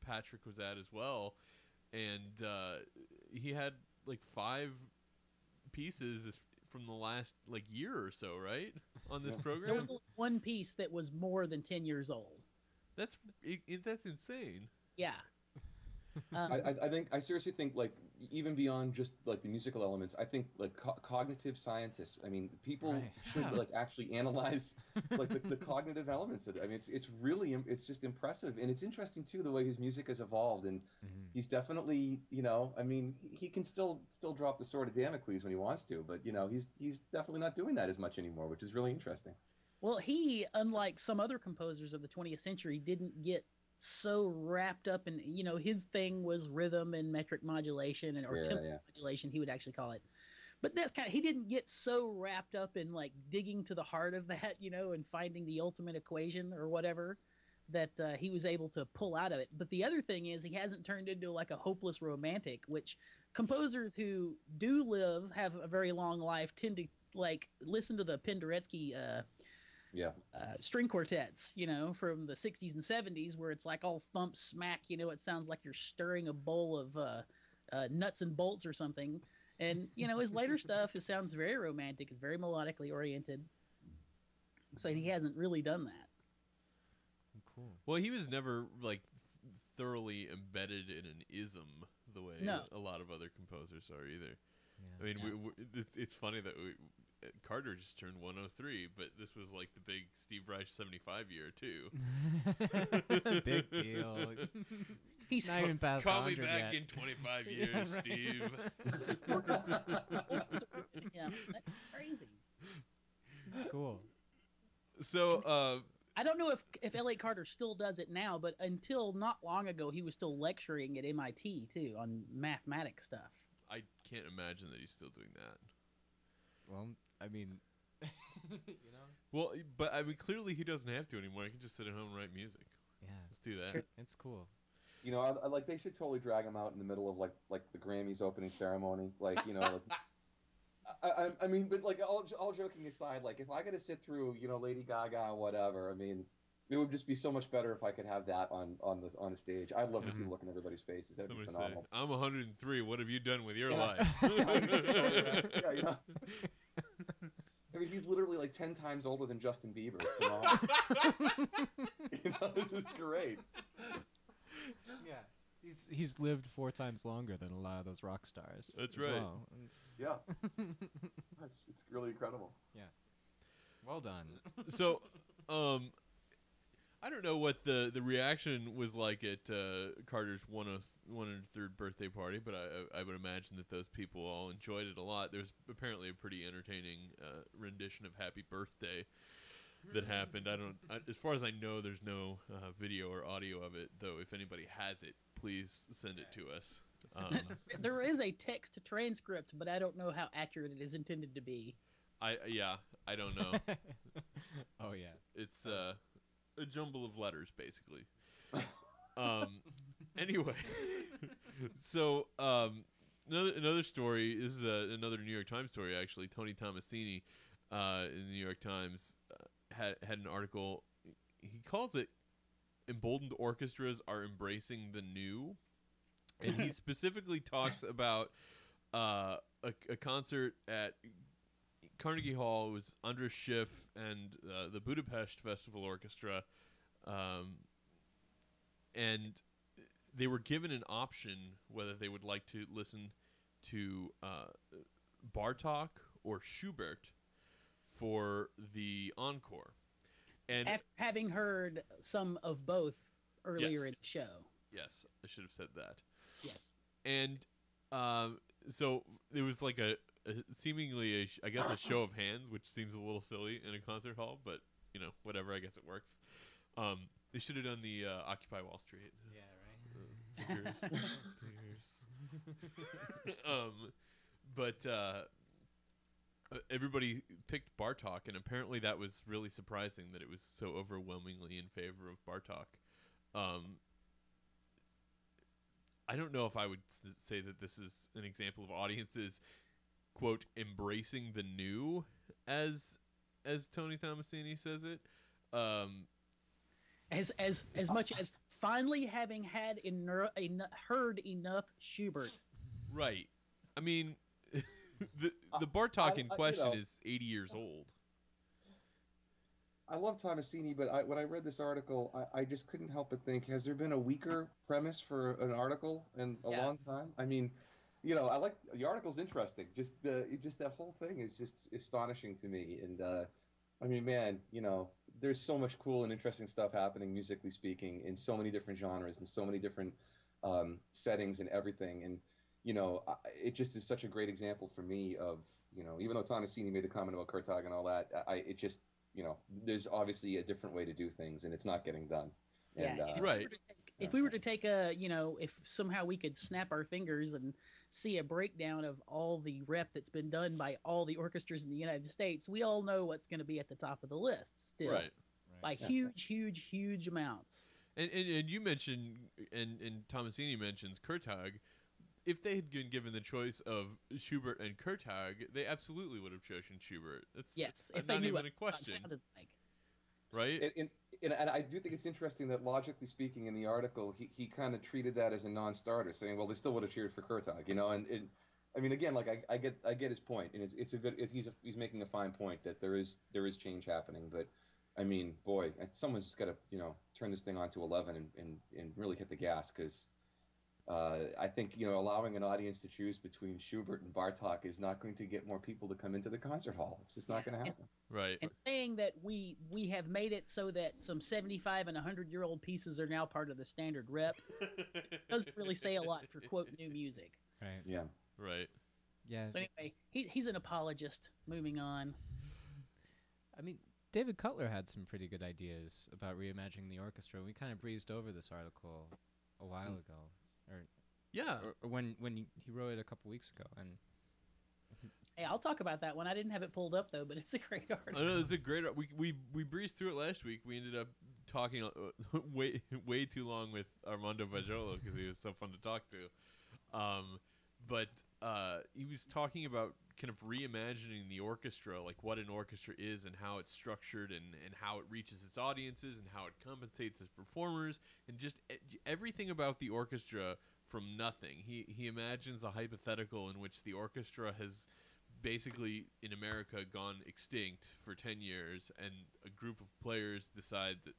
Patrick was at as well, and he had like 5 pieces from the last like year or so, right, on this program. There was one piece that was more than 10 years old. That's insane. Yeah. I seriously think, like, even beyond just like the musical elements, I think like cognitive scientists, I mean, people should like actually analyze like the cognitive elements of it. I mean, it's just impressive, and it's interesting too the way his music has evolved, and he's definitely, I mean, he can still drop the sword of Damocles when he wants to, but he's definitely not doing that as much anymore, which is really interesting. Well, he, unlike some other composers of the 20th century, didn't get so wrapped up in, his thing was rhythm and metric modulation or tempo modulation, he would actually call it. But that's he didn't get so wrapped up in like digging to the heart of that, and finding the ultimate equation or whatever that he was able to pull out of it. But the other thing is he hasn't turned into like a hopeless romantic, which composers who do have a very long life tend to like listen to the Penderecki string quartets, from the 60s and 70s, where it's like all thump smack, it sounds like you're stirring a bowl of nuts and bolts or something. And, his later stuff, it sounds very romantic. It's very melodically oriented. So he hasn't really done that. Cool. Well, he was never like thoroughly embedded in an ism the way a lot of other composers are either. Yeah. I mean, it's funny that Carter just turned 103, but this was like the big Steve Reich 75 year too. Big deal. He's not even past call me 100 back yet. in 25 years, Steve. Yeah, that's crazy. It's cool. So, I don't know if L.A. Carter still does it now, but until not long ago, he was still lecturing at MIT too on mathematics stuff. I can't imagine that he's still doing that. Well, I mean, you know. Well, but I mean, clearly he doesn't have to anymore. He can just sit at home and write music. Yeah, Let's do that. it's cool. You know, I like they should totally drag him out in the middle of like the Grammys opening ceremony, like you know. I mean, but like all joking aside, like if I got to sit through, you know, Lady Gaga or whatever, I mean, it would just be so much better if I could have that on the stage. I'd love to see the look in everybody's faces. That'd be phenomenal. Say, I'm 103. What have you done with your life? Yeah, you know. I mean, he's literally like 10 times older than Justin Bieber. It's phenomenal. You know, this is great. Yeah. He's lived 4 times longer than a lot of those rock stars. That's as right. Well. Yeah. It's really incredible. Yeah. Well done. So, I don't know what the reaction was like at Carter's 103rd birthday party, but I would imagine that those people all enjoyed it a lot. There's apparently a pretty entertaining rendition of Happy Birthday that happened. As far as I know, there's no video or audio of it, though. If anybody has it, please send it to us. There is a text transcript, but I don't know how accurate it is intended to be. I don't know. Oh yeah, it's a jumble of letters, basically. Anyway, so another story. This is another New York Times story, actually. Tony Tomasini in the New York Times had an article. He calls it "Emboldened Orchestras Are Embracing the New," and he specifically talks about a concert at Carnegie Hall. It was Andras Schiff and the Budapest Festival Orchestra, and they were given an option whether they would like to listen to Bartók or Schubert for the encore. And after having heard some of both earlier in the show. Yes, I should have said that. Yes. And so it was like seemingly I guess a show of hands, which seems a little silly in a concert hall, but you know, whatever, I guess it works. They should have done the Occupy Wall Street. Yeah, right. Fingers. But everybody picked Bartók, and apparently that was really surprising that it was so overwhelmingly in favor of Bartók. I don't know if I would say that this is an example of audiences, quote, embracing the new, as Tony Tomasini says it. As much as finally having heard enough Schubert. Right. I mean, the Bartók in question is 80 years old. I love Tomasini, but when I read this article, I just couldn't help but think, has there been a weaker premise for an article in a long time? I mean, you know, I like the article's interesting. Just that whole thing is just astonishing to me. And I mean, man, you know, there's so much cool and interesting stuff happening, musically speaking, in so many different genres and so many different settings and everything. And you know, it just is such a great example for me of, you know, even though Tomasini made the comment about Kurtag and all that, it just, you know, there's obviously a different way to do things, and it's not getting done. And, yeah, right. If we were to take you know, if somehow we could snap our fingers and see a breakdown of all the rep that's been done by all the orchestras in the United States, we all know what's going to be at the top of the list still. Right. By huge amounts. And you mentioned, and Tomasini mentions Kurtag. If they had been given the choice of Schubert and Kurtag, they absolutely would have chosen Schubert. That's if they not knew even what a question, it sounded like. Right? And I do think it's interesting that, logically speaking, in the article, he kind of treated that as a non-starter, saying, well, they still would have cheered for Kurtag, you know. And I mean, again, like I get his point, and it's a good. He's making a fine point that there is change happening, but I mean, boy, someone's just got to, you know, turn this thing on to 11 and really hit the gas, because I think, you know, allowing an audience to choose between Schubert and Bartók is not going to get more people to come into the concert hall. It's just not going to happen. Right. And saying that we have made it so that some 75 and 100-year-old pieces are now part of the standard rep doesn't really say a lot for, quote, new music. Right. Yeah. Right. Yeah. So anyway, he's an apologist. Moving on. I mean, David Cutler had some pretty good ideas about reimagining the orchestra. We kind of breezed over this article a while ago, or when he wrote it a couple weeks ago. And Hey, I'll talk about that one. I didn't have it pulled up though, but it's a great article. I know it's a great. We breezed through it last week. We ended up talking way too long with Armando Vajolo because he was so fun to talk to. But he was talking about kind of reimagining the orchestra, like what an orchestra is and how it's structured and how it reaches its audiences and how it compensates its performers and just everything about the orchestra from nothing. He imagines a hypothetical in which the orchestra has basically in America gone extinct for 10 years and a group of players decide that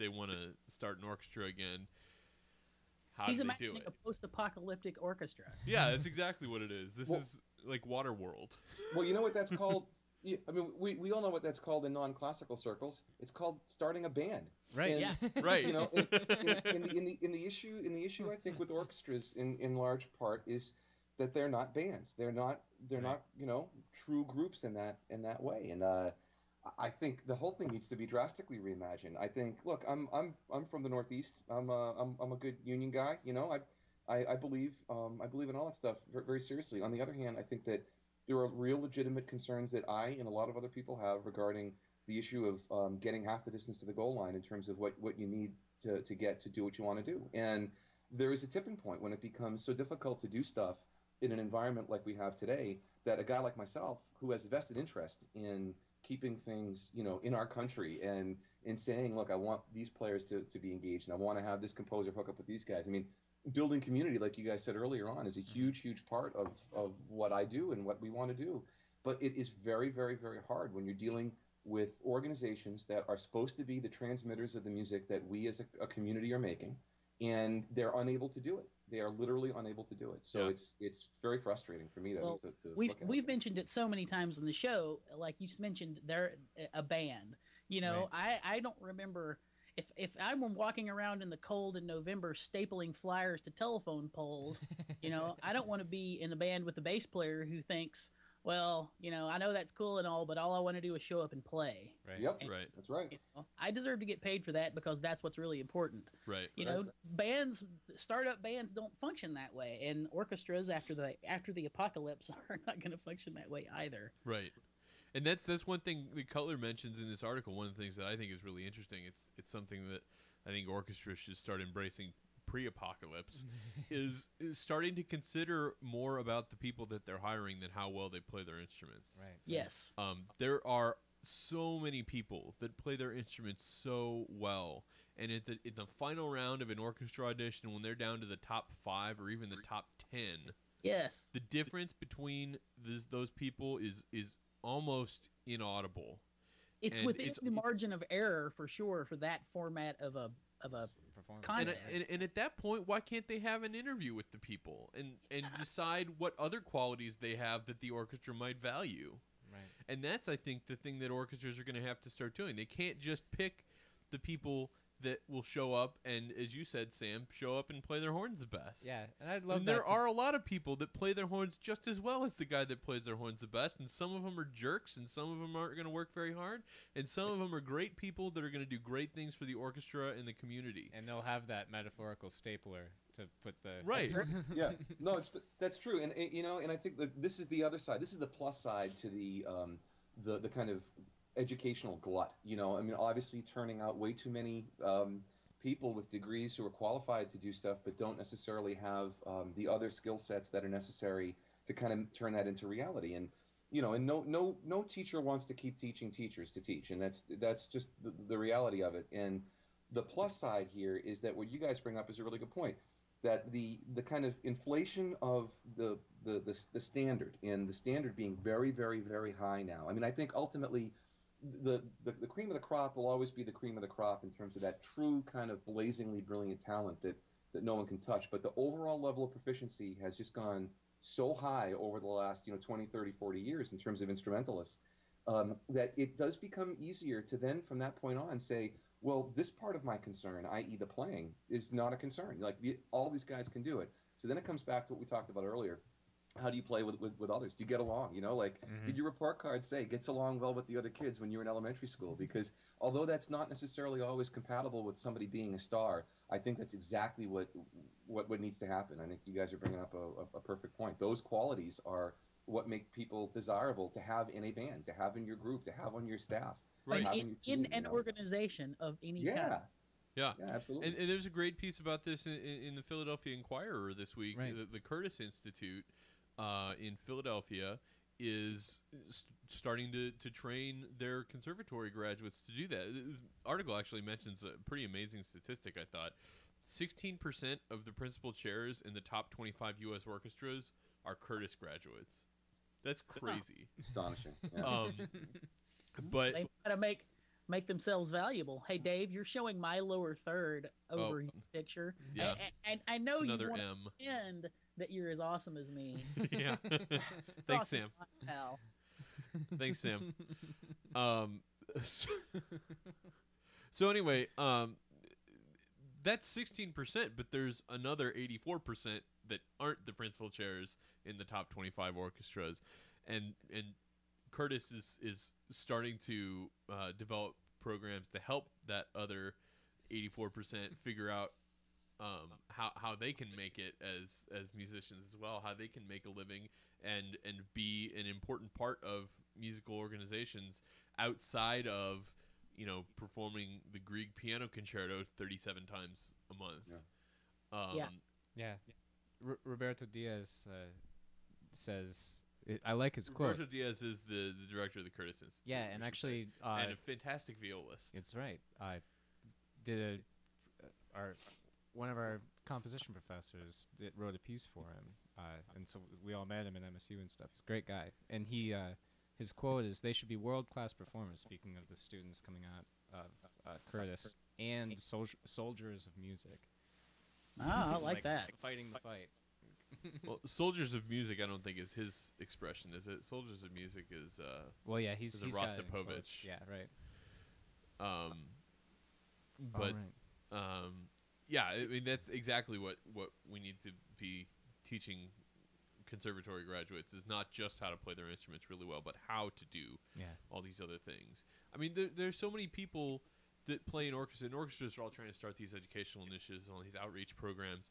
they want to start an orchestra again. How He's do they do imagining it? a post-apocalyptic orchestra. Yeah, that's exactly what it is. This is like Waterworld. Well, you know what that's called? I mean, we all know what that's called in non-classical circles. It's called starting a band. right, And, yeah, Right. You know, in the issue, I think with orchestras in large part is that they're not bands. They're not true groups in that way. And I think the whole thing needs to be drastically reimagined. I think, look, I'm from the Northeast. I'm a good union guy. I believe in all that stuff very, very seriously. On the other hand, I think that there are real legitimate concerns that I and a lot of other people have regarding the issue of getting half the distance to the goal line in terms of what you need to get to do what you want to do. And there is a tipping point when it becomes so difficult to do stuff in an environment like we have today that a guy like myself, who has a vested interest in keeping things, in our country and in saying, look, I want these players to be engaged and I want to have this composer hook up with these guys. I mean, building community, like you guys said earlier on, is a huge part of what I do and what we want to do. But it is very, very, very hard when you're dealing with organizations that are supposed to be the transmitters of the music that we as a community are making, and they're unable to do it. They are literally unable to do it. So it's very frustrating for me to We've mentioned it so many times on the show. Like you just mentioned, they're a band. I don't remember if I'm walking around in the cold in November stapling flyers to telephone poles. I don't want to be in the band with the bass player who thinks, well, I know that's cool and all, but all I want to do is show up and play. right. Yep. And, Right. That's right. I deserve to get paid for that because that's what's really important. Right. Startup bands don't function that way, and orchestras after the apocalypse are not going to function that way either. Right. And that's one thing that Cutler mentions in this article. One of the things that I think is really interesting. It's something that I think orchestras should start embracing pre-apocalypse is starting to consider more about the people that they're hiring than how well they play their instruments. Right. Yes. There are so many people that play their instruments so well, and in the final round of an orchestra audition, when they're down to the top 5 or even the top 10, Yes. the difference between those people is almost inaudible. It's And within the margin of error for sure for that format of a Performance. Content. And at that point, why can't they have an interview with the people and decide what other qualities they have that the orchestra might value? Right. And that's, I think, the thing that orchestras are going to have to start doing. They can't just pick the people that will show up and, as you said, Sam, show up and play their horns the best. Yeah, and I'd love And that. there are a lot of people that play their horns just as well as the guy that plays their horns the best, and some of them are jerks, and some of them aren't going to work very hard, and some of them are great people that are going to do great things for the orchestra and the community. And they'll have that metaphorical stapler to put the Right. Yeah, no, that's true, and and I think that this is the other side. This is the plus side to the kind of educational glut. I mean, obviously turning out way too many people with degrees who are qualified to do stuff, but don't necessarily have the other skill sets that are necessary to kind of turn that into reality. And and no teacher wants to keep teaching teachers to teach, and that's just the reality of it. And the plus side here is that what you guys bring up is a really good point. That the kind of inflation of the standard, and the standard being very, very, very high now. I mean, I think ultimately the cream of the crop will always be the cream of the crop in terms of that true kind of blazingly brilliant talent that no one can touch. But the overall level of proficiency has just gone so high over the last 20, 30, 40 years in terms of instrumentalists that it does become easier to then from that point on say, well, this part of my concern, i.e. the playing, is not a concern. Like all these guys can do it. So then it comes back to what we talked about earlier. how do you play with others? Do you get along? Like, did your report card say gets along well with the other kids when you were in elementary school? Because although that's not necessarily always compatible with somebody being a star, I think that's exactly what needs to happen. I think you guys are bringing up a perfect point. Those qualities are what make people desirable to have in a band, to have in your group, to have on your staff, Right. have in your team, in an organization of any yeah. kind. Yeah, absolutely. And there's a great piece about this in the Philadelphia Inquirer this week. Right. The Curtis Institute in Philadelphia is starting to train their conservatory graduates to do that. This article actually mentions a pretty amazing statistic, I thought. 16% of the principal chairs in the top 25 U.S. orchestras are Curtis graduates. That's crazy. Astonishing. Yeah. They gotta make themselves valuable. Hey, Dave, you're showing my lower third over your picture. Yeah. And I know it's you another want M. to pretend that you're as awesome as me. Yeah. Thanks, Sam. Pal. Thanks, Sam. So anyway, that's 16%, but there's another 84% that aren't the principal chairs in the top 25 orchestras, and Curtis is starting to develop programs to help that other 84% figure out how they can make it as musicians as well, how they can make a living and be an important part of musical organizations outside of performing the Grieg Piano Concerto 37 times a month. Yeah. Roberto Diaz says, I like his quote. Roberto Diaz is the director of the Curtis Institute. Yeah, and actually, and a fantastic violist. It's right. I did one of our composition professors wrote a piece for him, and so we all met him at MSU and stuff. He's a great guy, and his quote is, "They should be world-class performers." Speaking of the students coming out of Curtis and soldiers of music. Ah, I like that. Fighting the fight. Well, Soldiers of Music, I don't think is his expression, is it? Soldiers of Music is well, yeah, he's got it in Rostopovich. quotes. Yeah, right. But yeah, I mean that's exactly what we need to be teaching conservatory graduates, is not just how to play their instruments really well, but how to do all these other things. I mean, there's so many people that play in orchestras, and orchestras are all trying to start these educational initiatives and all these outreach programs.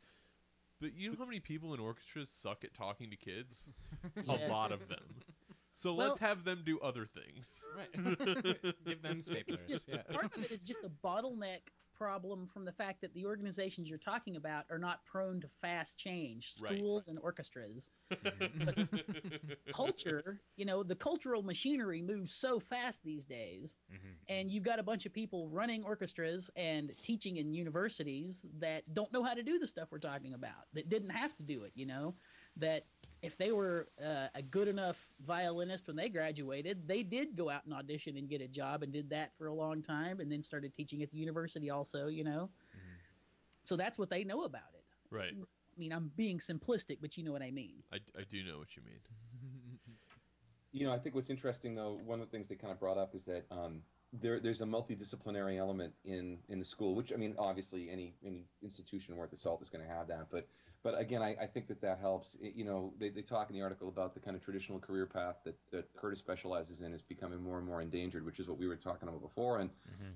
But you know how many people in orchestras suck at talking to kids? Yes. A lot of them. So let's have them do other things. Right. Give them staplers. Part of it is just a bottleneck problem from the fact that the organizations you're talking about are not prone to fast change, schools and orchestras. Culture, the cultural machinery moves so fast these days, and you've got a bunch of people running orchestras and teaching in universities that don't know how to do the stuff we're talking about, that didn't have to do it, that if they were a good enough violinist when they graduated, they did go out and audition and get a job and did that for a long time and then started teaching at the university also, So that's what they know about it. Right. I mean, I'm being simplistic, but you know what I mean. I do know what you mean. I think what's interesting, though, one of the things they kind of brought up is that there's a multidisciplinary element in the school, which, I mean, obviously any institution worth its salt is going to have that. But again, I think that helps. They talk in the article about the kind of traditional career path that Curtis specializes in is becoming more and more endangered, which is what we were talking about before. And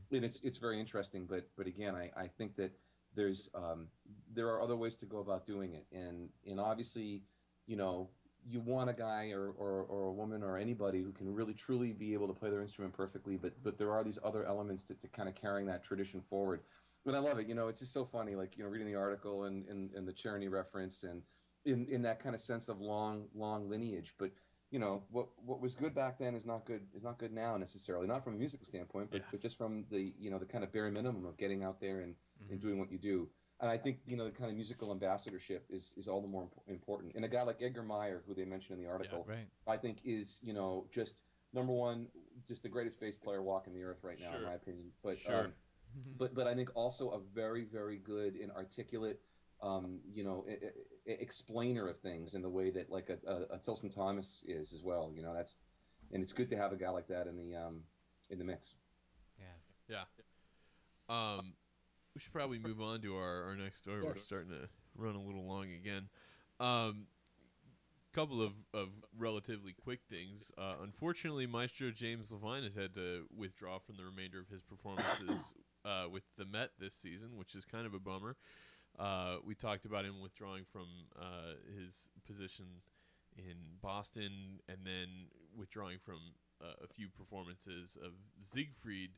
it's very interesting. But again, I think that there are other ways to go about doing it. And obviously, you want a guy or a woman or anybody who can really truly be able to play their instrument perfectly, but there are these other elements to kind of carrying that tradition forward. But I love it. It's just so funny, like, reading the article and the Czerny reference and in that kind of sense of long lineage. But what was good back then is not good now necessarily, not from a musical standpoint, but just from the the kind of bare minimum of getting out there and doing what you do. And I think, the kind of musical ambassadorship is all the more important. And a guy like Edgar Meyer, who they mentioned in the article, I think is, just number one, just the greatest bass player walking the earth right now, in my opinion. But, but I think also a very, very good and articulate, explainer of things in the way that like a Tilson Thomas is as well. And it's good to have a guy like that in the mix. Yeah. We should probably move on to our next story. We're starting to run a little long again. couple of relatively quick things. Unfortunately, Maestro James Levine has had to withdraw from the remainder of his performances with the Met this season, which is kind of a bummer. We talked about him withdrawing from his position in Boston and then withdrawing from a few performances of Siegfried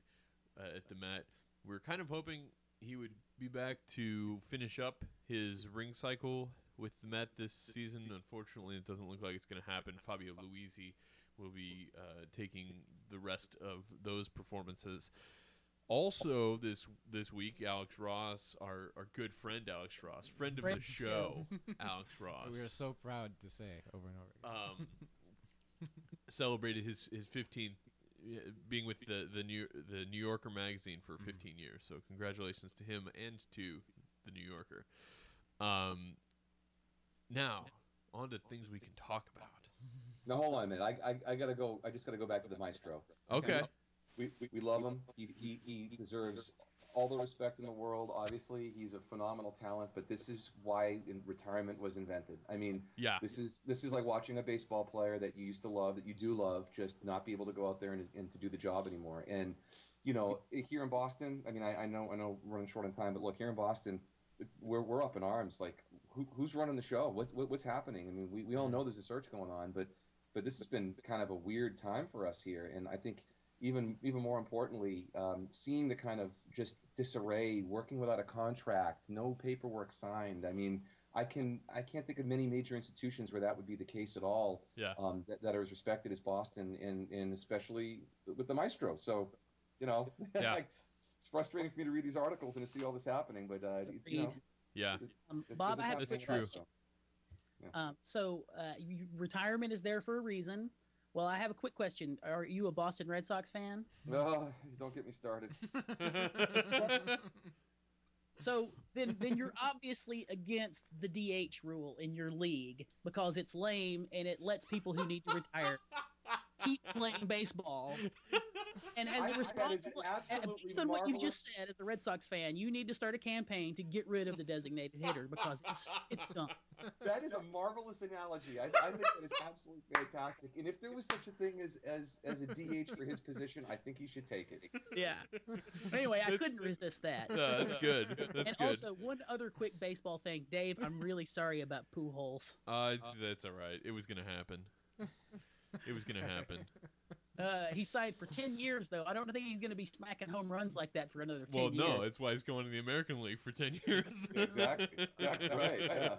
at the Met. We were kind of hoping he would be back to finish up his ring cycle with the Met this season. Unfortunately, it doesn't look like it's going to happen. Fabio Luisi will be taking the rest of those performances. Also, this week, Alex Ross, our good friend Alex Ross, friend of the show, Alex Ross. We are so proud to say over and over again. Celebrated his 15th being with the New Yorker magazine for 15 years. So congratulations to him and to the New Yorker. Now, on to things we can talk about. Now hold on a minute. I gotta go. I just gotta go back to the maestro. Okay. We love him. He deserves all the respect in the world. Obviously, he's a phenomenal talent. But this is why retirement was invented. I mean, yeah. This is like watching a baseball player that you used to love, that you do love, just not be able to go out there and to do the job anymore. And you know, here in Boston, I mean, I know we're running short on time, but look, here in Boston, we're up in arms. Like, who's running the show? What's happening? I mean, we all know there's a search going on, but this has been kind of a weird time for us here. And I think even more importantly, seeing the kind of just disarray, working without a contract, no paperwork signed. I mean, I can't think of many major institutions where that would be the case at all. Yeah. That are as respected as Boston, and especially with the maestro. So, you know, yeah. like, it's frustrating for me to read these articles and to see all this happening, but you know. Yeah. Bob, I have That's true. So retirement is there for a reason. Well, I have a quick question. Are you a Boston Red Sox fan? No, don't get me started. So then you're obviously against the DH rule in your league because it's lame and it lets people who need to retire keep playing baseball. And as a responsible, based on what you just said, as a Red Sox fan, you need to start a campaign to get rid of the designated hitter because it's dumb. That is a marvelous analogy. I think that is absolutely fantastic. And if there was such a thing as a DH for his position, I think he should take it. Yeah. Anyway, I couldn't resist that. No, that's good. That's and good. Also, one other quick baseball thing, Dave. I'm really sorry about Pujols. It's all right. It was gonna happen. It was gonna happen. He signed for 10 years, though. I don't think he's going to be smacking home runs like that for another 10 years. Well, no, that's why he's going to the American League for 10 years. Exactly right. Yeah.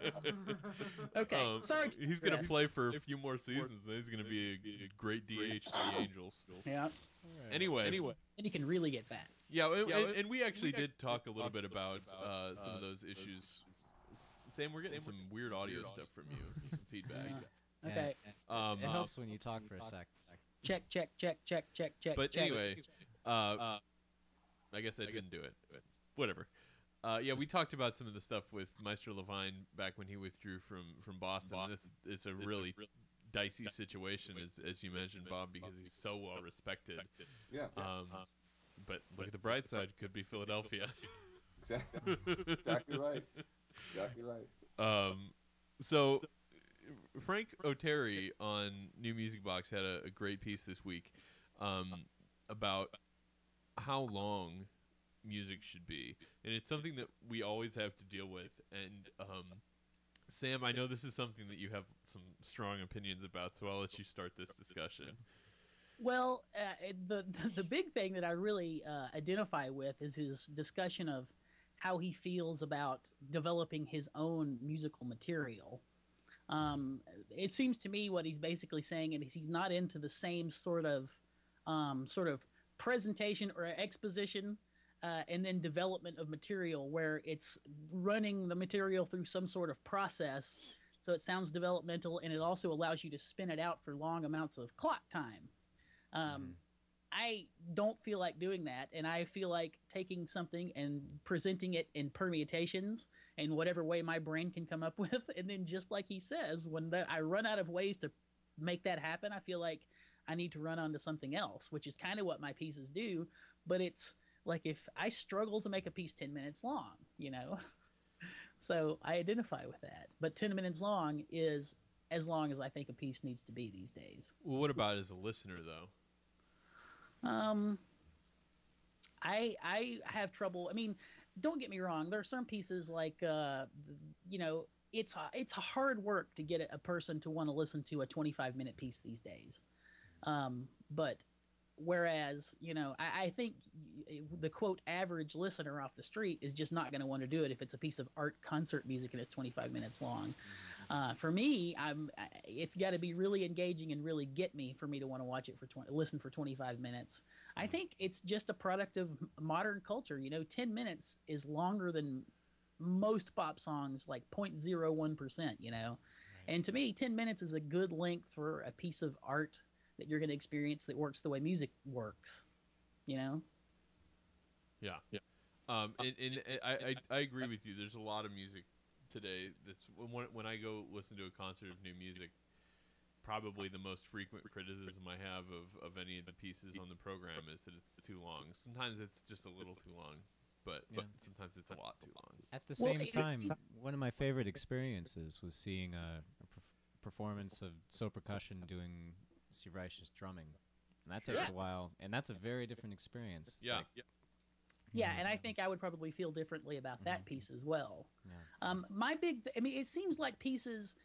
Okay, sorry. He's going to play for a few more seasons, then he's going to be a great DH for the Angels. Yeah. Right. Anyway. And he can really get fat. Yeah, and we actually did talk a little bit about some of those issues. Sam, we're getting some weird audio stuff from you, some feedback. Okay. It helps when you talk for a sec. Check. But check. anyway, I guess I didn't do it. But whatever. Yeah, we talked about some of the stuff with Maestro Levine back when he withdrew from Boston. And it's a really dicey situation, as you mentioned, Bob, because he's so well respected. Yeah. But look at the bright side. Could be Philadelphia. Exactly right. Exactly right. So Frank O'Terry on New Music Box had a great piece this week about how long music should be, and it's something that we always have to deal with. And Sam, I know this is something that you have some strong opinions about, so I'll let you start this discussion. Well, the big thing that I really identify with is his discussion of how he feels about developing his own musical material. It seems to me what he's basically saying is he's not into the same sort of presentation or exposition and then development of material where it's running the material through some sort of process so it sounds developmental and it also allows you to spin it out for long amounts of clock time. I don't feel like doing that, and I feel like taking something and presenting it in permutations in whatever way my brain can come up with, and then just like he says, when I run out of ways to make that happen, I feel like I need to run on to something else, which is kind of what my pieces do, but it's like if I struggle to make a piece 10 minutes long, you know? So I identify with that, but 10 minutes long is as long as I think a piece needs to be these days. Well, what about as a listener though? I have trouble. I mean, don't get me wrong. There are some pieces like it's hard work to get a person to want to listen to a 25-minute piece these days. But whereas, I think the quote average listener off the street is just not going to want to do it if it's a piece of art concert music and it's 25 minutes long. For me, it's got to be really engaging and really get me for me to want to watch it listen for 25 minutes. I think it's just a product of modern culture. 10 minutes is longer than most pop songs, like 0.01%, Right. And to me, 10 minutes is a good length for a piece of art that you're going to experience that works the way music works, Yeah. And I agree with you. There's a lot of music today that's when I go listen to a concert of new music, probably the most frequent criticism I have of any of the pieces on the program is that it's too long. Sometimes it's just a little too long, but sometimes it's a lot too long. At the same time, one of my favorite experiences was seeing a performance of So Percussion doing Steve Reich's drumming. And that takes a while, and that's a very different experience. Yeah. Yeah, and I think I would probably feel differently about that piece as well. Yeah. It seems like pieces,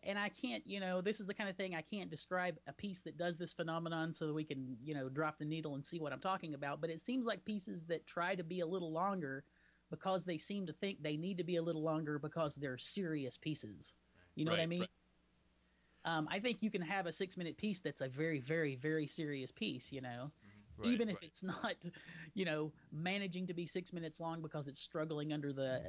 and I can't, this is the kind of thing I can't describe a piece that does this phenomenon so that we can, drop the needle and see what I'm talking about. But it seems like pieces that try to be a little longer because they seem to think they need to be a little longer because they're serious pieces. You know what I mean? Right. I think you can have a 6-minute piece that's a very, very, very serious piece, Right, even if it's not, managing to be 6 minutes long because it's struggling under the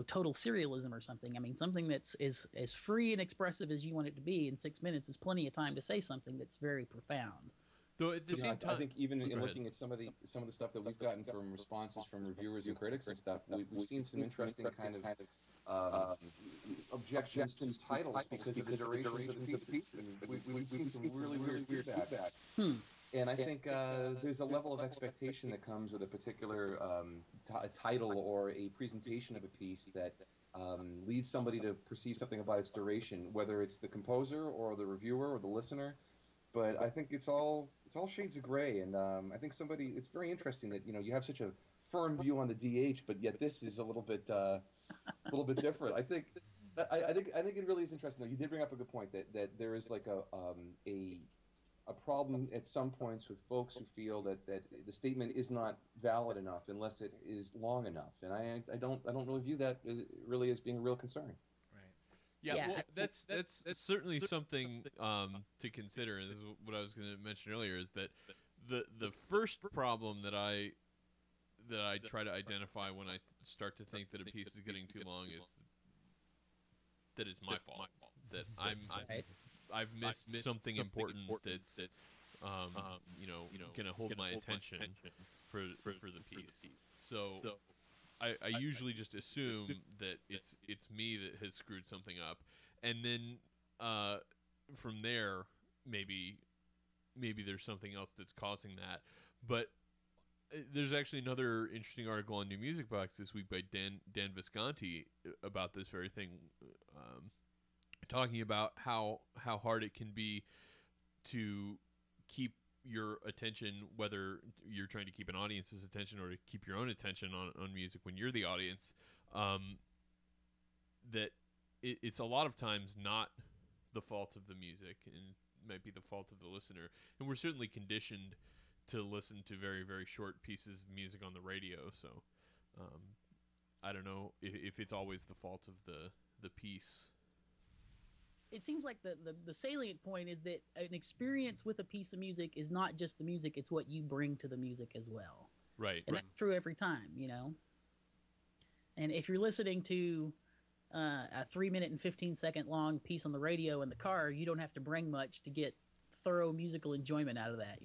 total serialism or something. I mean, something that's as free and expressive as you want it to be in 6 minutes is plenty of time to say something that's very profound. Though at the same time, I think even in looking at some of the stuff that we've gotten from responses from reviewers and critics and stuff, we've seen some interesting kind of objections to titles because of the durations of the pieces. We've seen some really weird feedback. And I think there's a level of expectation that comes with a particular title or a presentation of a piece that leads somebody to perceive something about its duration, whether it's the composer or the reviewer or the listener. But I think it's all shades of gray, and I think it's very interesting that you have such a firm view on the DH, but yet this is a little bit different. I think it really is interesting. Though you did bring up a good point that there is like a problem at some points with folks who feel that the statement is not valid enough unless it is long enough, and I don't really view that really as being a real concern. Yeah, well, that's certainly something to consider, and this is what I was going to mention earlier. Is that the first problem that I try to identify when I start to think that a piece is getting too long is that it's my fault, that I've missed something important that's going to hold my attention for the piece. So I usually just assume that it's me that has screwed something up, and then from there maybe there's something else that's causing that. But there's actually another interesting article on New Music Box this week by Dan Visconti about this very thing, talking about how hard it can be to keep your attention, whether you're trying to keep an audience's attention or to keep your own attention on music when you're the audience, that it's a lot of times not the fault of the music and might be the fault of the listener. And we're certainly conditioned to listen to very, very short pieces of music on the radio. So I don't know if it's always the fault of the piece. It seems like the salient point is that an experience with a piece of music is not just the music, it's what you bring to the music as well. Right. And that's true every time, And if you're listening to a 3-minute and 15-second long piece on the radio in the car, you don't have to bring much to get thorough musical enjoyment out of that,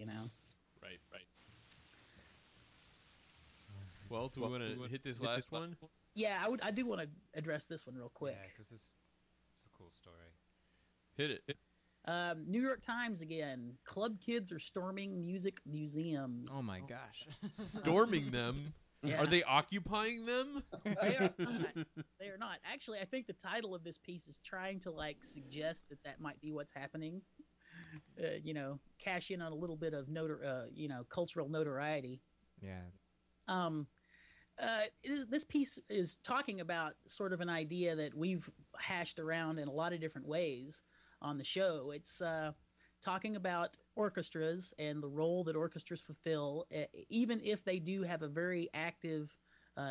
Right. Well, do we want to hit this last one? Yeah, I do want to address this one real quick. Yeah, because this is a cool story. Hit it. New York Times again. Club kids are storming music museums. Oh my gosh. Storming them? Yeah. Are they occupying them? They are not. They are not. Actually, I think the title of this piece is trying to like suggest that that might be what's happening. Cash in on a little bit of cultural notoriety. Yeah. Um, this piece is talking about sort of an idea that we've hashed around in a lot of different ways on the show. It's talking about orchestras and the role that orchestras fulfill, even if they do have a very active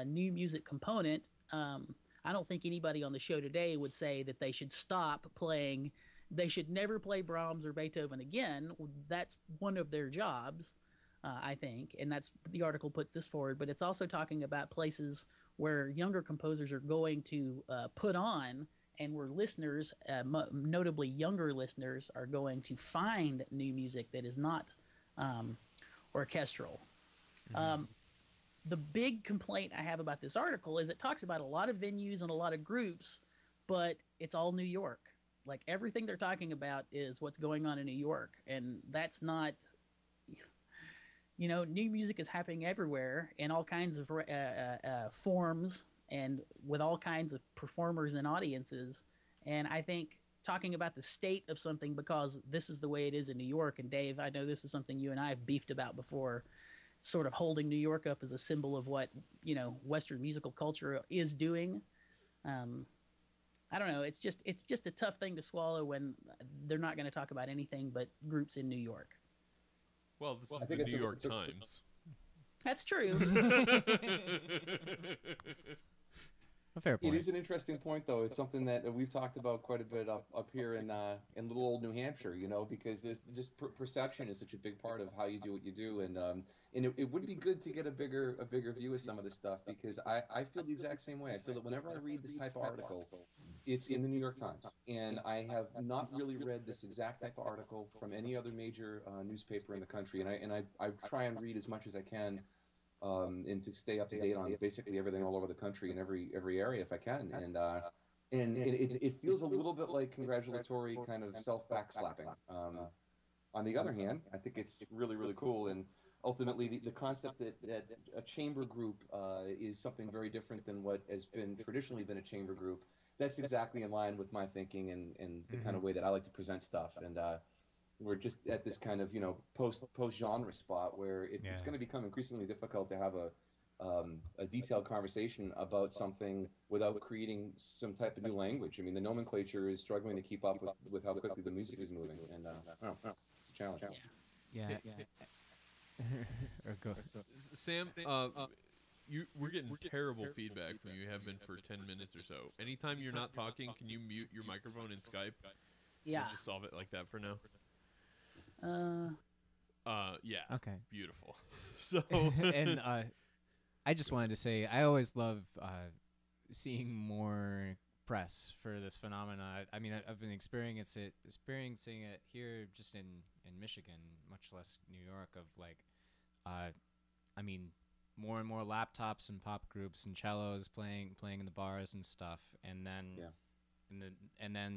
new music component. I don't think anybody on the show today would say that they should stop playing. They should never play Brahms or Beethoven again. That's one of their jobs, I think, and that's the article puts this forward. But it's also talking about places where younger composers are going to put on, and where listeners, notably younger listeners, are going to find new music that is not orchestral. The big complaint I have about this article is it talks about a lot of venues and a lot of groups, but it's all New York. Like everything they're talking about is what's going on in New York, and that's not. New music is happening everywhere in all kinds of forms and with all kinds of performers and audiences. And I think talking about the state of something because this is the way it is in New York, and Dave, I know this is something you and I have beefed about before, sort of holding New York up as a symbol of what, Western musical culture is doing. I don't know. It's just a tough thing to swallow when they're not going to talk about anything but groups in New York. Well, this is the New York Times. That's true. A fair point. It is an interesting point, though. It's something that we've talked about quite a bit up here in little old New Hampshire, because there's just perception is such a big part of how you do what you do, and it would be good to get a bigger view of some of this stuff, because I feel the exact same way. I feel that whenever I read this type of article, it's in the New York Times, and I have not really read this exact type of article from any other major newspaper in the country, and I try and read as much as I can. And to stay up to date on basically everything all over the country and every area if I can, and it feels a little bit like congratulatory kind of self-backslapping. On the other hand, I think it's really, really cool, and ultimately the concept that a chamber group is something very different than what has been traditionally been a chamber group. That's exactly in line with my thinking and the kind of way that I like to present stuff, and we're just at this kind of post genre spot where it's going to become increasingly difficult to have a detailed conversation about something without creating some type of new language. I mean, the nomenclature is struggling to keep up with how quickly the music is moving, and it's a challenge. Yeah. Or go. Sam, we're getting terrible feedback from you. Have been for 10 minutes or so. Anytime you're not talking, can you mute your microphone in Skype? Yeah. Just solve it like that for now. Yeah. Okay. Beautiful. So and I just wanted to say I always love seeing more press for this phenomenon. I mean, I've been experiencing it here just in Michigan, much less New York, of like I mean, more and more laptops and pop groups and cellos playing in the bars and stuff, and then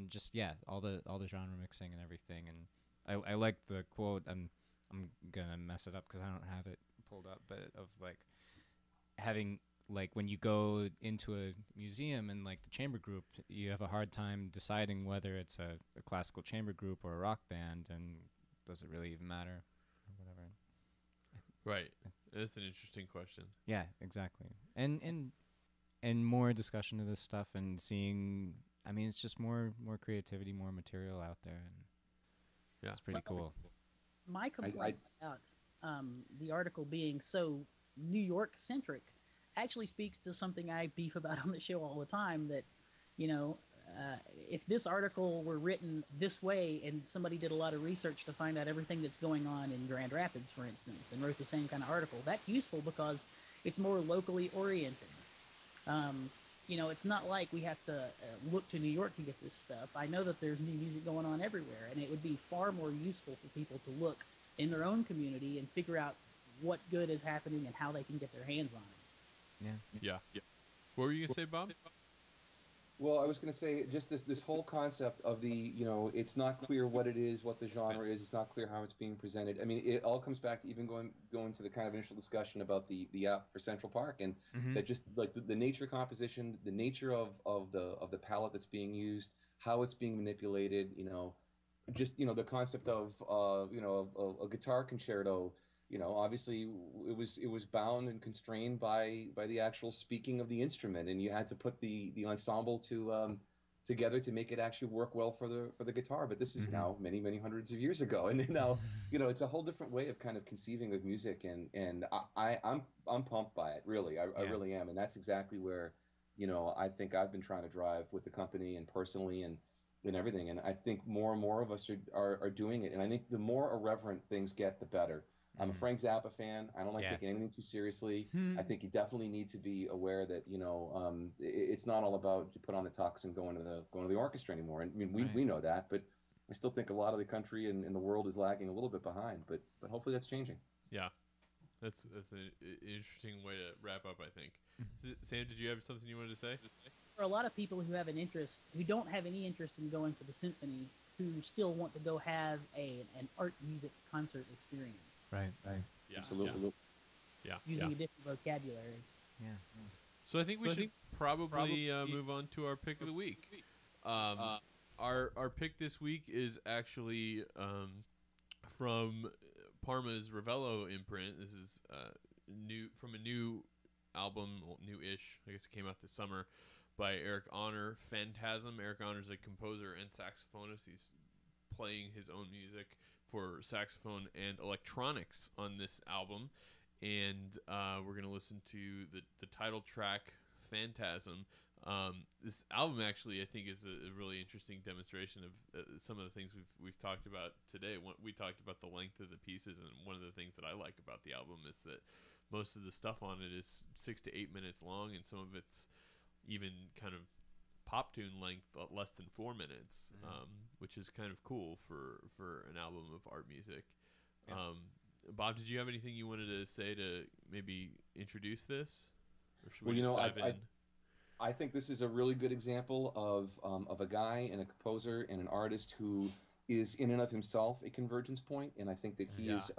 just all the genre mixing and everything. And I like the quote, and I'm gonna mess it up because I don't have it pulled up, but of like having like when you go into a museum and like the chamber group, you have a hard time deciding whether it's a classical chamber group or a rock band, and does it really even matter or whatever. Right. That's an interesting question. Yeah, exactly. And more discussion of this stuff and seeing. I mean, it's just more creativity, more material out there, and it's pretty cool. My complaint about the article being so New York centric actually speaks to something I beef about on the show all the time. That if this article were written this way and somebody did a lot of research to find out everything that's going on in Grand Rapids, for instance, and wrote the same kind of article, that's useful because it's more locally oriented. It's not like we have to look to New York to get this stuff. I know that there's new music going on everywhere, and it would be far more useful for people to look in their own community and figure out what good is happening and how they can get their hands on it. Yeah. What were you going to say, Bob? Well, I was going to say just this whole concept of the, it's not clear what it is, what the genre is. It's not clear how it's being presented. I mean, it all comes back to even going to the kind of initial discussion about the app for Central Park, and that just like the nature of composition, the nature of the palette that's being used, how it's being manipulated. Just the concept of a guitar concerto. Obviously it was bound and constrained by the actual speaking of the instrument, and you had to put the ensemble together to make it actually work well for the guitar. But this is now many, many hundreds of years ago, and now it's a whole different way of kind of conceiving of music, and I'm pumped by it. Really, I really am, and that's exactly where I think I've been trying to drive with the company and personally and everything. And I think more and more of us are doing it, and I think the more irreverent things get, the better. I'm a Frank Zappa fan. I don't like taking anything too seriously. I think you definitely need to be aware that it's not all about you put on the tux and going to the orchestra anymore. And I mean, we know that, but I still think a lot of the country and the world is lagging a little bit behind. But hopefully that's changing. Yeah, that's an interesting way to wrap up, I think. Sam, did you have something you wanted to say? For a lot of people who have an interest, who don't have any interest in going to the symphony, who still want to go have an art music concert experience. Right. Yeah, Absolutely. Yeah. Using a different vocabulary. Yeah. So I think we should probably move on to our pick of the week. Our pick this week is actually from Parma's Ravello imprint. This is from a new album, well, new-ish. I guess it came out this summer, by Eric Honor, Phantasm. Eric Honor is a composer and saxophonist. He's playing his own music for saxophone and electronics on this album, and we're going to listen to the title track, Phantasm. This album actually, I think, is a really interesting demonstration of some of the things we've talked about today. We talked about the length of the pieces, and one of the things that I like about the album is that most of the stuff on it is 6 to 8 minutes long, and some of it's even kind of pop tune length, less than 4 minutes, which is kind of cool for an album of art music. Yeah. Bob, did you have anything you wanted to say to maybe introduce this, or should Well, we just dive in? I think this is a really good example of a guy and a composer and an artist who is in and of himself a convergence point, and I think that he is.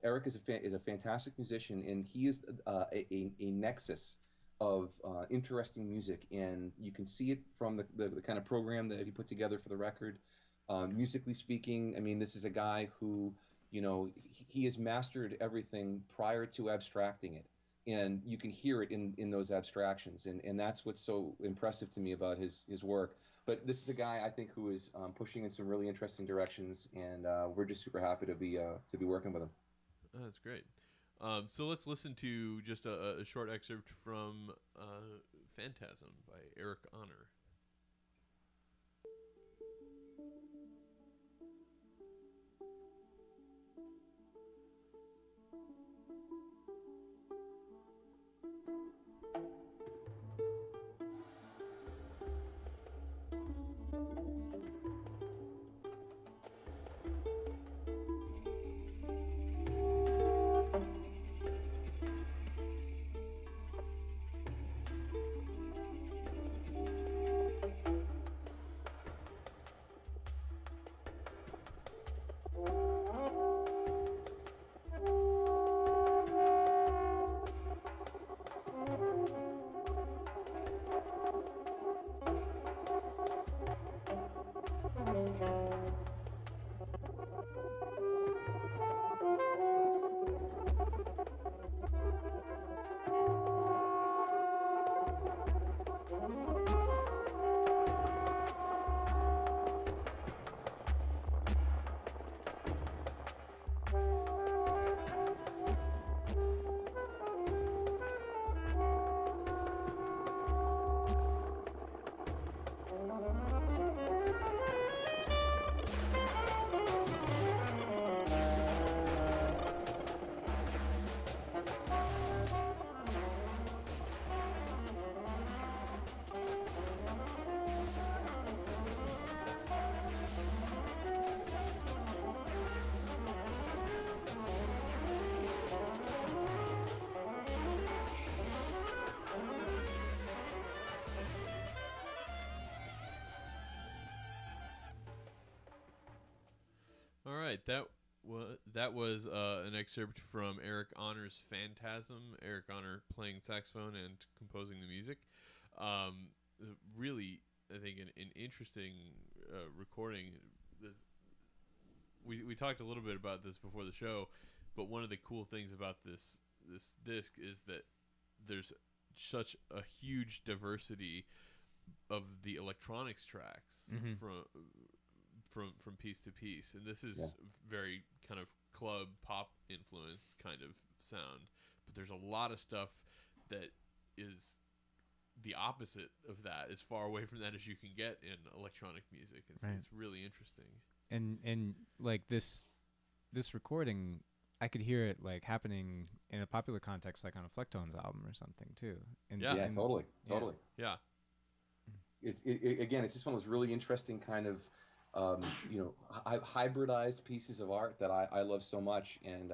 Eric is a fantastic musician, and he is a nexus of interesting music, and you can see it from the kind of program that he put together for the record. Musically speaking, I mean, this is a guy who, he has mastered everything prior to abstracting it, and you can hear it in those abstractions, and that's what's so impressive to me about his work. But this is a guy, I think, who is pushing in some really interesting directions, and we're just super happy to be working with him. Oh, that's great. So let's listen to just a short excerpt from Phantasm by Eric Honor. that was an excerpt from Eric Honor's Phantasm. Eric Honor playing saxophone and composing the music. Really, I think an interesting recording. We talked a little bit about this before the show, but one of the cool things about this disc is that there's such a huge diversity of the electronics tracks from piece to piece, and this is very kind of club pop influence kind of sound, but there's a lot of stuff that is the opposite of that, as far away from that as you can get in electronic music. It's really interesting. And like this recording, I could hear it like happening in a popular context, like on a Flecktones album or something too. And totally. Yeah. It's again, it's just one of those really interesting kind of hybridized pieces of art that I love so much. And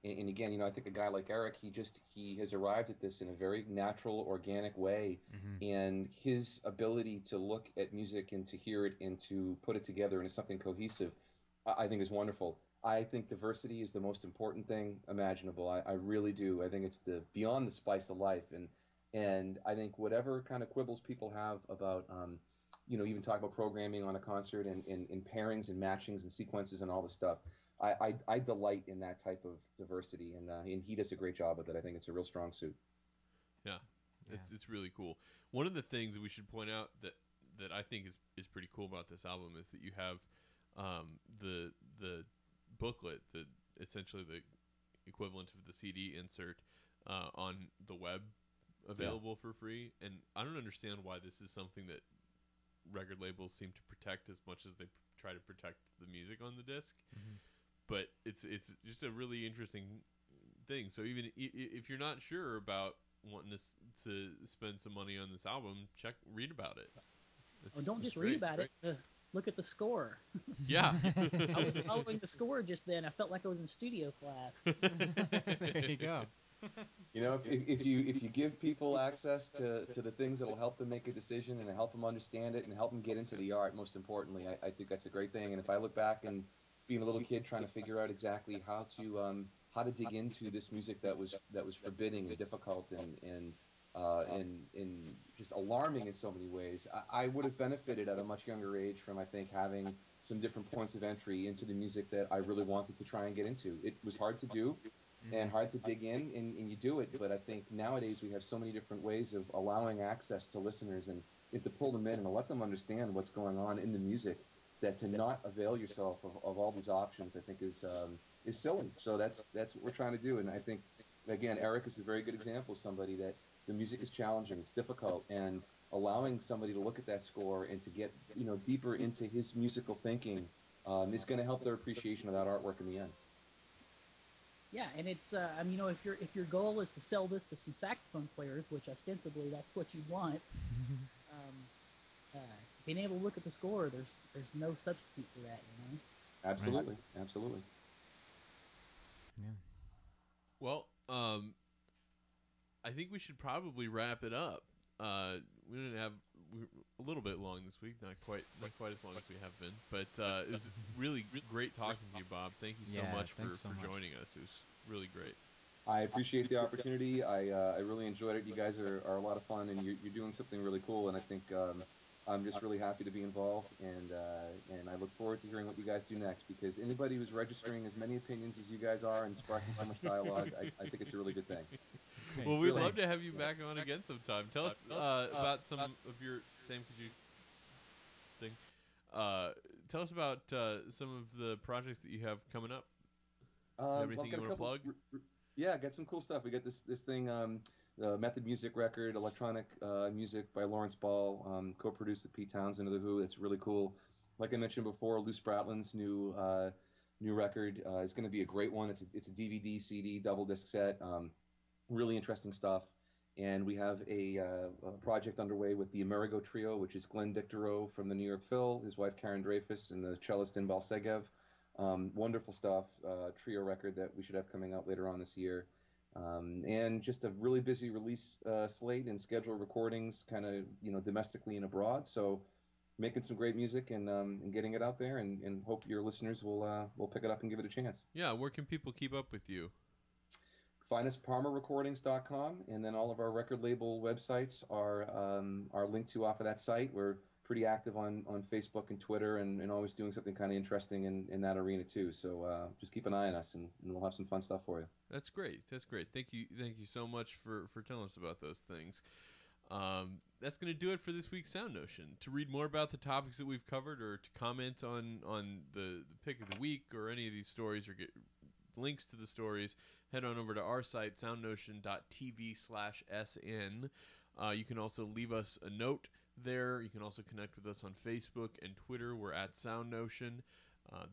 again, I think a guy like Eric, he has arrived at this in a very natural, organic way, and his ability to look at music and to hear it and to put it together into something cohesive, I think is wonderful. I think diversity is the most important thing imaginable. I really do. I think it's beyond the spice of life, and I think whatever kind of quibbles people have about even talk about programming on a concert and pairings and matchings and sequences and all this stuff. I delight in that type of diversity, and he does a great job with it. I think it's a real strong suit. Yeah. It's really cool. One of the things that we should point out that I think is pretty cool about this album is that you have the booklet, essentially the equivalent of the CD insert on the web, available for free. And I don't understand why this is something that record labels seem to protect as much as they try to protect the music on the disc. But it's just a really interesting thing. So even if you're not sure about wanting to spend some money on this album, read about it. Don't just read about it. Look at the score. Yeah. I was following the score just then. I felt like I was in studio class. There you go. If you give people access to the things that'll help them make a decision and help them understand it and help them get into the art, most importantly, I think that's a great thing. And if I look back and being a little kid trying to figure out exactly how to dig into this music that was forbidding and difficult and just alarming in so many ways, I would have benefited at a much younger age from, I think, having some different points of entry into the music that I really wanted to try and get into. It was hard to do and hard to dig in, and you do it, but I think nowadays we have so many different ways of allowing access to listeners and to pull them in and to let them understand what's going on in the music, that to not avail yourself of all these options, I think is silly. So that's what we're trying to do. And I think, again, Eric is a very good example of somebody that the music is challenging, it's difficult, and allowing somebody to look at that score and to get deeper into his musical thinking is going to help their appreciation of that artwork in the end. Yeah, and it's if your goal is to sell this to some saxophone players, which ostensibly that's what you want, being able to look at the score, there's no substitute for that, Absolutely, absolutely. Yeah. Well, I think we should probably wrap it up. We're a little bit long this week, not quite as long as we have been, but it was really great talking to you, Bob. Thank you so much for joining us. It was really great. I appreciate the opportunity. I really enjoyed it. You guys are a lot of fun, and you're doing something really cool, and I think I'm just really happy to be involved, and I look forward to hearing what you guys do next, because anybody who's registering as many opinions as you guys are and sparking so much dialogue, I think it's a really good thing. Well, we'd love to have you back on again sometime. Tell us about some of your Sam. Could you think? Tell us about some of the projects that you have coming up. Everything you want to plug? Yeah, got some cool stuff. We got this thing, the Method Music record, electronic music by Lawrence Ball, co-produced with Pete Townsend of The Who. It's really cool. Like I mentioned before, Lou Spratlin's new record is going to be a great one. It's a DVD, CD, double disc set. Really interesting stuff. And we have a project underway with the Amerigo Trio, which is Glenn Dicterow from the New York Phil, his wife Karen Dreyfus, and the cellist Inbal Segev. Wonderful stuff. Trio record that we should have coming out later on this year. And just a really busy release slate and scheduled recordings, kind of domestically and abroad. So making some great music and getting it out there, and hope your listeners will pick it up and give it a chance. Yeah, where can people keep up with you? Find us parmarecordings.com, and then all of our record label websites are linked to off of that site. We're pretty active on Facebook and Twitter, and always doing something kind of interesting in that arena too. So just keep an eye on us, and we'll have some fun stuff for you. That's great. That's great. Thank you so much for telling us about those things. That's going to do it for this week's SoundNotion. To read more about the topics that we've covered, or to comment on the pick of the week or any of these stories, or get links to the stories, head on over to our site, soundnotion.tv/sn. You can also leave us a note there. You can also connect with us on Facebook and Twitter. We're at SoundNotion.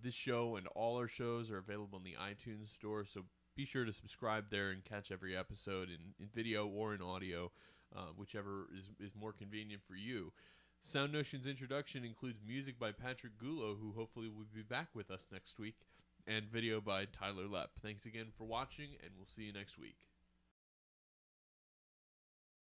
This show and all our shows are available in the iTunes store, so be sure to subscribe there and catch every episode in video or in audio, whichever is more convenient for you. SoundNotion's introduction includes music by Patrick Gulo, who hopefully will be back with us next week, and video by Tyler Lepp. Thanks again for watching, and we'll see you next week.